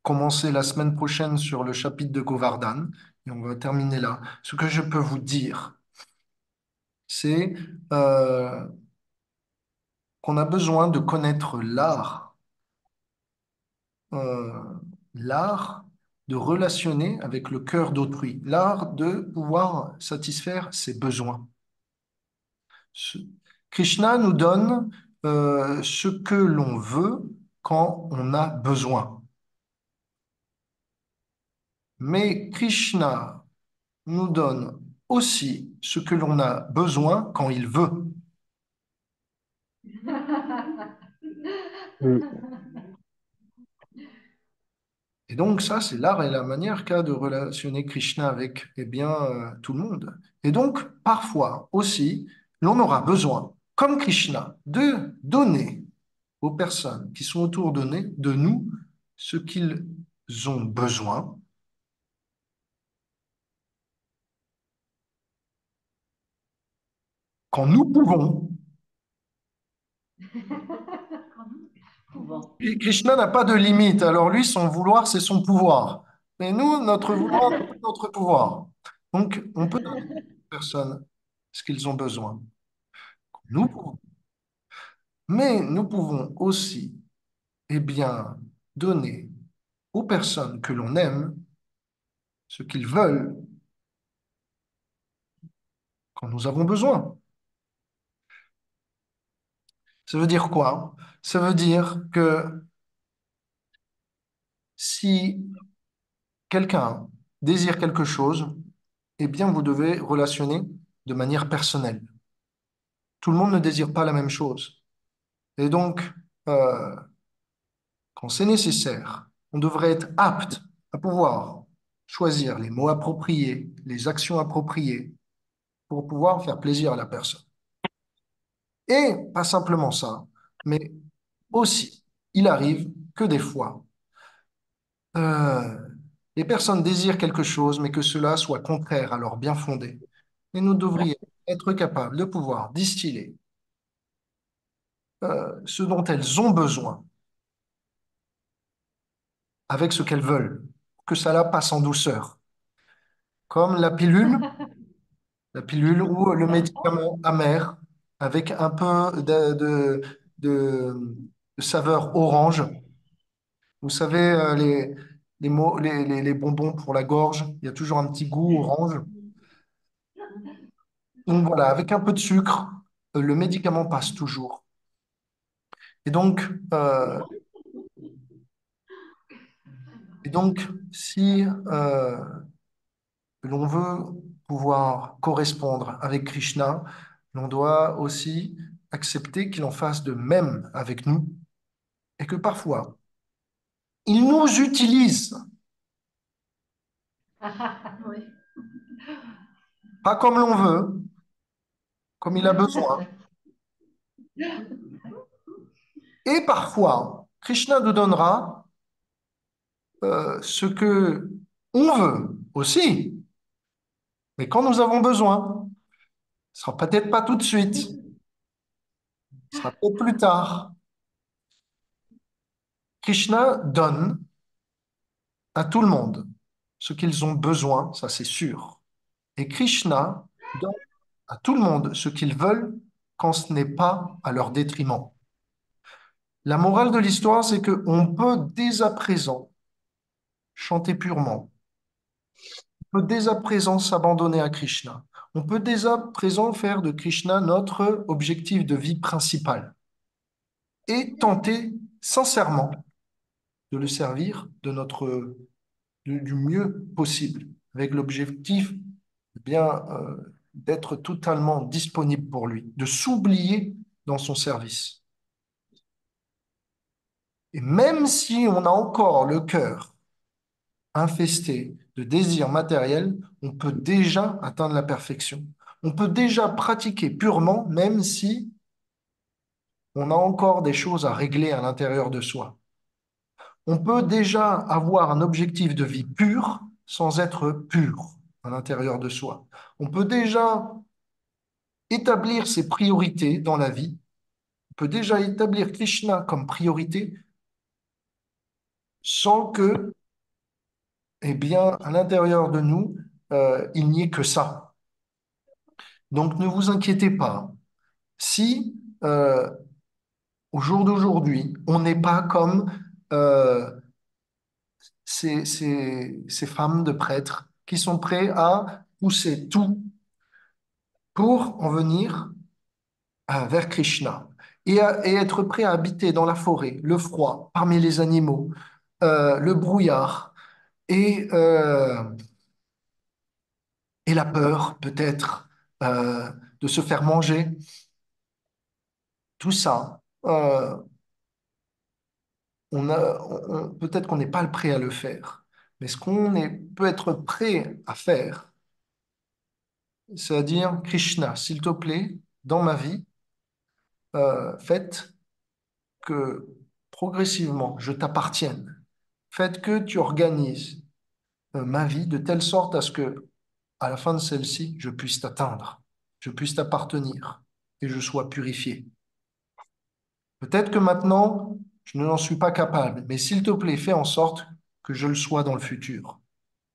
commencer la semaine prochaine sur le chapitre de Govardhan et on va terminer là. Ce que je peux vous dire, c'est euh, qu'on a besoin de connaître euh, l'art de relationner avec le cœur d'autrui, l'art de pouvoir satisfaire ses besoins. Ce- Krishna nous donne ce que l'on veut quand on a besoin. Mais Krishna nous donne aussi ce que l'on a besoin quand il veut. Et donc ça, c'est l'art et la manière qu'a de relationner Krishna avec eh bien, tout le monde. Et donc, parfois aussi, l'on aura besoin, comme Krishna, de donner aux personnes qui sont autour de nous ce qu'ils ont besoin quand nous pouvons. Pouvant. Krishna n'a pas de limite. Alors lui, son vouloir, c'est son pouvoir. Mais nous, notre vouloir n'est pas notre pouvoir. Donc, on peut donner aux personnes ce qu'ils ont besoin. Nous pouvons. Mais nous pouvons aussi, eh bien, donner aux personnes que l'on aime ce qu'ils veulent quand nous avons besoin. Ça veut dire quoi? Ça veut dire que si quelqu'un désire quelque chose, eh bien, vous devez relationner de manière personnelle. Tout le monde ne désire pas la même chose. Et donc, euh, quand c'est nécessaire, on devrait être apte à pouvoir choisir les mots appropriés, les actions appropriées pour pouvoir faire plaisir à la personne. Et pas simplement ça, mais aussi, il arrive que des fois, euh, les personnes désirent quelque chose, mais que cela soit contraire à leur bien fondé. Et nous devrions être capables de pouvoir distiller ce dont elles ont besoin avec ce qu'elles veulent, que cela passe en douceur, comme la pilule ou le médicament amer avec un peu de- de saveur orange. Vous savez, les bonbons pour la gorge, il y a toujours un petit goût orange. Donc voilà, avec un peu de sucre, le médicament passe toujours. Et donc, euh, et donc si l'on veut pouvoir correspondre avec Krishna, l'on doit aussi accepter qu'il en fasse de même avec nous et que parfois, il nous utilise, Oui. pas comme l'on veut, comme il a besoin. Et parfois, Krishna nous donnera ce que on veut aussi, mais quand nous avons besoin, ce sera peut-être pas tout de suite, ce sera peut-être plus tard. Krishna donne à tout le monde ce qu'ils ont besoin, ça c'est sûr. Et Krishna donne à tout le monde ce qu'ils veulent quand ce n'est pas à leur détriment. La morale de l'histoire, c'est qu'on peut dès à présent chanter purement. On peut dès à présent s'abandonner à Krishna. On peut dès à présent faire de Krishna notre objectif de vie principal et tenter sincèrement de le servir du mieux possible, avec l'objectif bien d'être totalement disponible pour lui, de s'oublier dans son service. Et même si on a encore le cœur infesté de désirs matériels, on peut déjà atteindre la perfection. On peut déjà pratiquer purement, même si on a encore des choses à régler à l'intérieur de soi. On peut déjà avoir un objectif de vie pur sans être pur à l'intérieur de soi. On peut déjà établir ses priorités dans la vie. On peut déjà établir Krishna comme priorité sans que, eh bien, à l'intérieur de nous, il n'y ait que ça. Donc ne vous inquiétez pas. Si au jour d'aujourd'hui, on n'est pas comme euh, ces femmes de prêtres qui sont prêts à pousser tout pour en venir vers Krishna et être prêt à habiter dans la forêt, le froid, parmi les animaux, le brouillard et, euh, et la peur peut-être de se faire manger. Tout ça, peut-être qu'on n'est pas prêt à le faire. Mais ce peut être prêt à faire, c'est à dire, Krishna, s'il te plaît, dans ma vie, faites que progressivement je t'appartienne. Faites que tu organises ma vie de telle sorte à ce que, à la fin de celle-ci, je puisse t'atteindre, je puisse t'appartenir et je sois purifié. Peut-être que maintenant, je n'en suis pas capable, mais s'il te plaît, fais en sorte que je le sois dans le futur.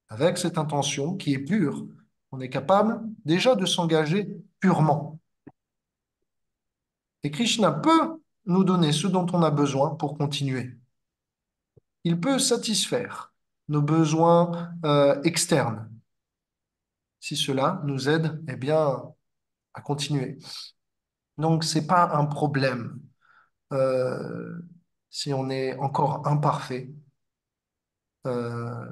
Avec cette intention qui est pure, on est capable déjà de s'engager purement. Et Krishna peut nous donner ce dont on a besoin pour continuer. Il peut satisfaire nos besoins externes, si cela nous aide, eh bien, à continuer. Donc, c'est pas un problème euh, si on est encore imparfait euh,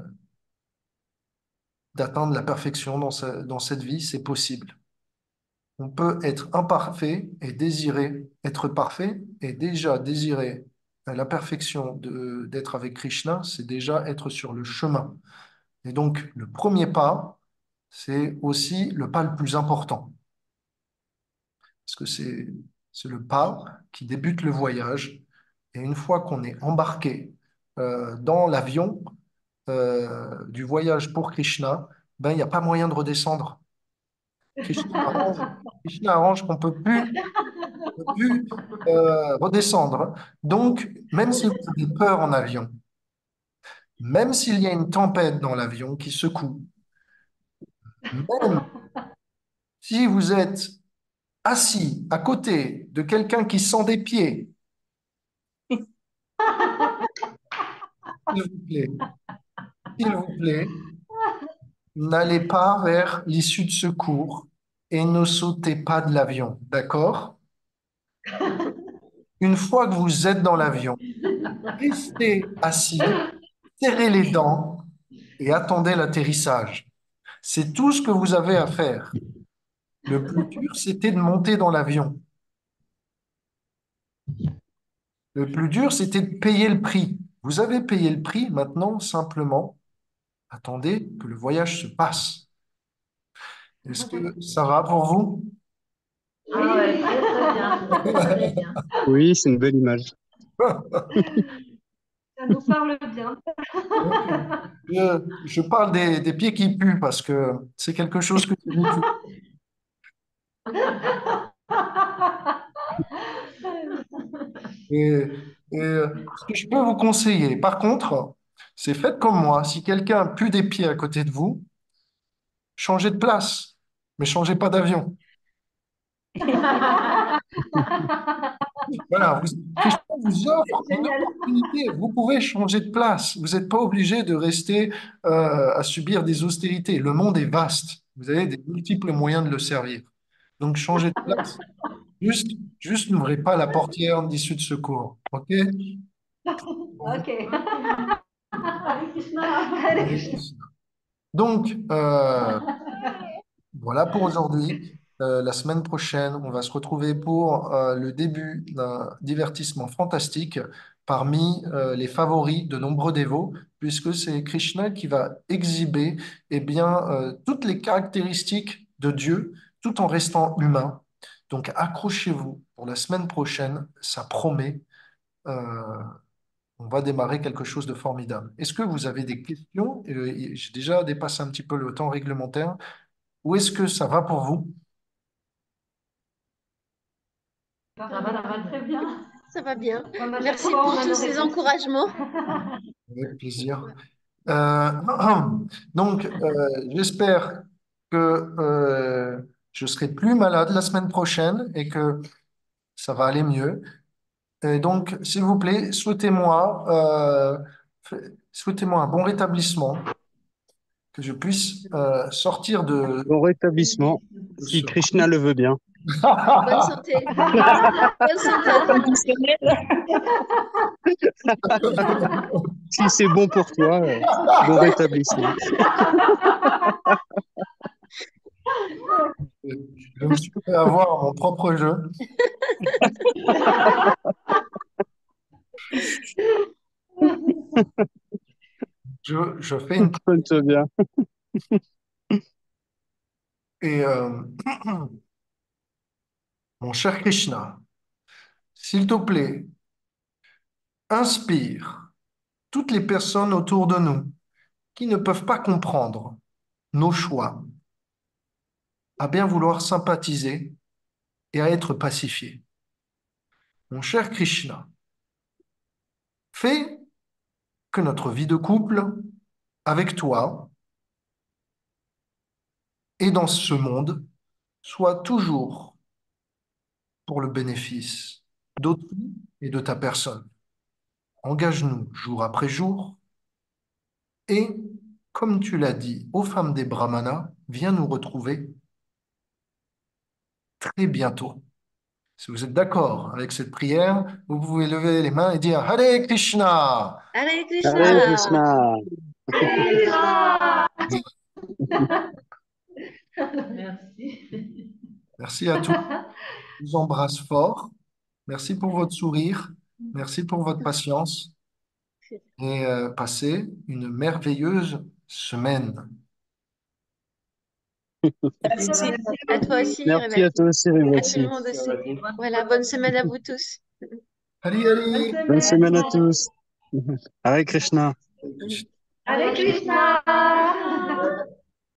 d'atteindre la perfection dans cette vie, c'est possible. On peut être imparfait et désirer être parfait, et déjà désirer la perfection d'être avec Krishna, c'est déjà être sur le chemin. Et donc, le premier pas, c'est aussi le pas le plus important, parce que c'est le pas qui débute le voyage. Et une fois qu'on est embarqué dans l'avion du voyage pour Krishna, ben, il n'y a pas moyen de redescendre. Krishna arrange, Krishna arrange qu'on peut plus redescendre. Donc, même si vous avez peur en avion, même s'il y a une tempête dans l'avion qui secoue, même si vous êtes assis à côté de quelqu'un qui sent des pieds, s'il vous plaît, s'il vous plaît, n'allez pas vers l'issue de secours et ne sautez pas de l'avion, d'accord? Une fois que vous êtes dans l'avion, restez assis, serrez les dents et attendez l'atterrissage. C'est tout ce que vous avez à faire. Le plus dur, c'était de monter dans l'avion. Le plus dur, c'était de payer le prix. Vous avez payé le prix, maintenant, simplement, attendez que le voyage se passe. Est-ce que ça va pour vous? Ah ouais, très très bien. Très bien. Oui, c'est une belle image. Ça nous parle bien. Donc, je parle des pieds qui puent parce que c'est quelque chose que j'ai vécu. Et, et ce que je peux vous conseiller, par contre, C'est faites comme moi. Si quelqu'un pue des pieds à côté de vous, changez de place, mais changez pas d'avion. Voilà, Krishna vous offre une Génial. opportunité. Vous pouvez changer de place. Vous n'êtes pas obligé de rester à subir des austérités. Le monde est vaste. Vous avez des multiples moyens de le servir. Donc, changez de place. Juste, juste n'ouvrez pas la portière d'issue de secours. OK? Ok. Hare Krishna. Hare Krishna. Donc, voilà pour aujourd'hui. La semaine prochaine, on va se retrouver pour le début d'un divertissement fantastique parmi les favoris de nombreux dévots, puisque c'est Krishna qui va exhiber toutes les caractéristiques de Dieu tout en restant humain. Donc accrochez-vous pour la semaine prochaine, ça promet. Euh, on va démarrer quelque chose de formidable. Est-ce que vous avez des questions? J'ai déjà dépassé un petit peu le temps réglementaire. Où est-ce que ça va pour vous? Ça va très bien. Ça va bien. On a chaque Merci fois, pour on a tous nos ces réponses. encouragements. Avec plaisir. Euh, donc, j'espère que je serai plus malade la semaine prochaine et que ça va aller mieux. Et donc, s'il vous plaît, souhaitez-moi un bon rétablissement, que je puisse sortir Bon rétablissement, de si ce... Krishna le veut bien. Bonne santé. Bonne santé à toi. Si c'est bon pour toi, bon rétablissement. Je me suis fait avoir à mon propre jeu. Je fais une... Donne-toi bien. Et mon cher Krishna, s'il te plaît, inspire toutes les personnes autour de nous qui ne peuvent pas comprendre nos choix à bien vouloir sympathiser et à être pacifiés. Mon cher Krishna, fais que notre vie de couple avec toi et dans ce monde soit toujours pour le bénéfice d'autrui et de ta personne. Engage-nous jour après jour et, comme tu l'as dit aux femmes des Brahmanas, viens nous retrouver très bientôt. Si vous êtes d'accord avec cette prière, vous pouvez lever les mains et dire Hare Krishna. Hare Hare Krishna. Krishna. Merci. Merci à tous. Je vous embrasse fort. Merci pour votre sourire. Merci pour votre patience. Et passez une merveilleuse semaine. Merci. À toi aussi, Merci à Révati. toi aussi, À tout le Révati. monde aussi. Voilà, bonne semaine à vous tous. Hari Bonne Hari. Bonne semaine. semaine à tous. Hare Krishna. Hare Krishna.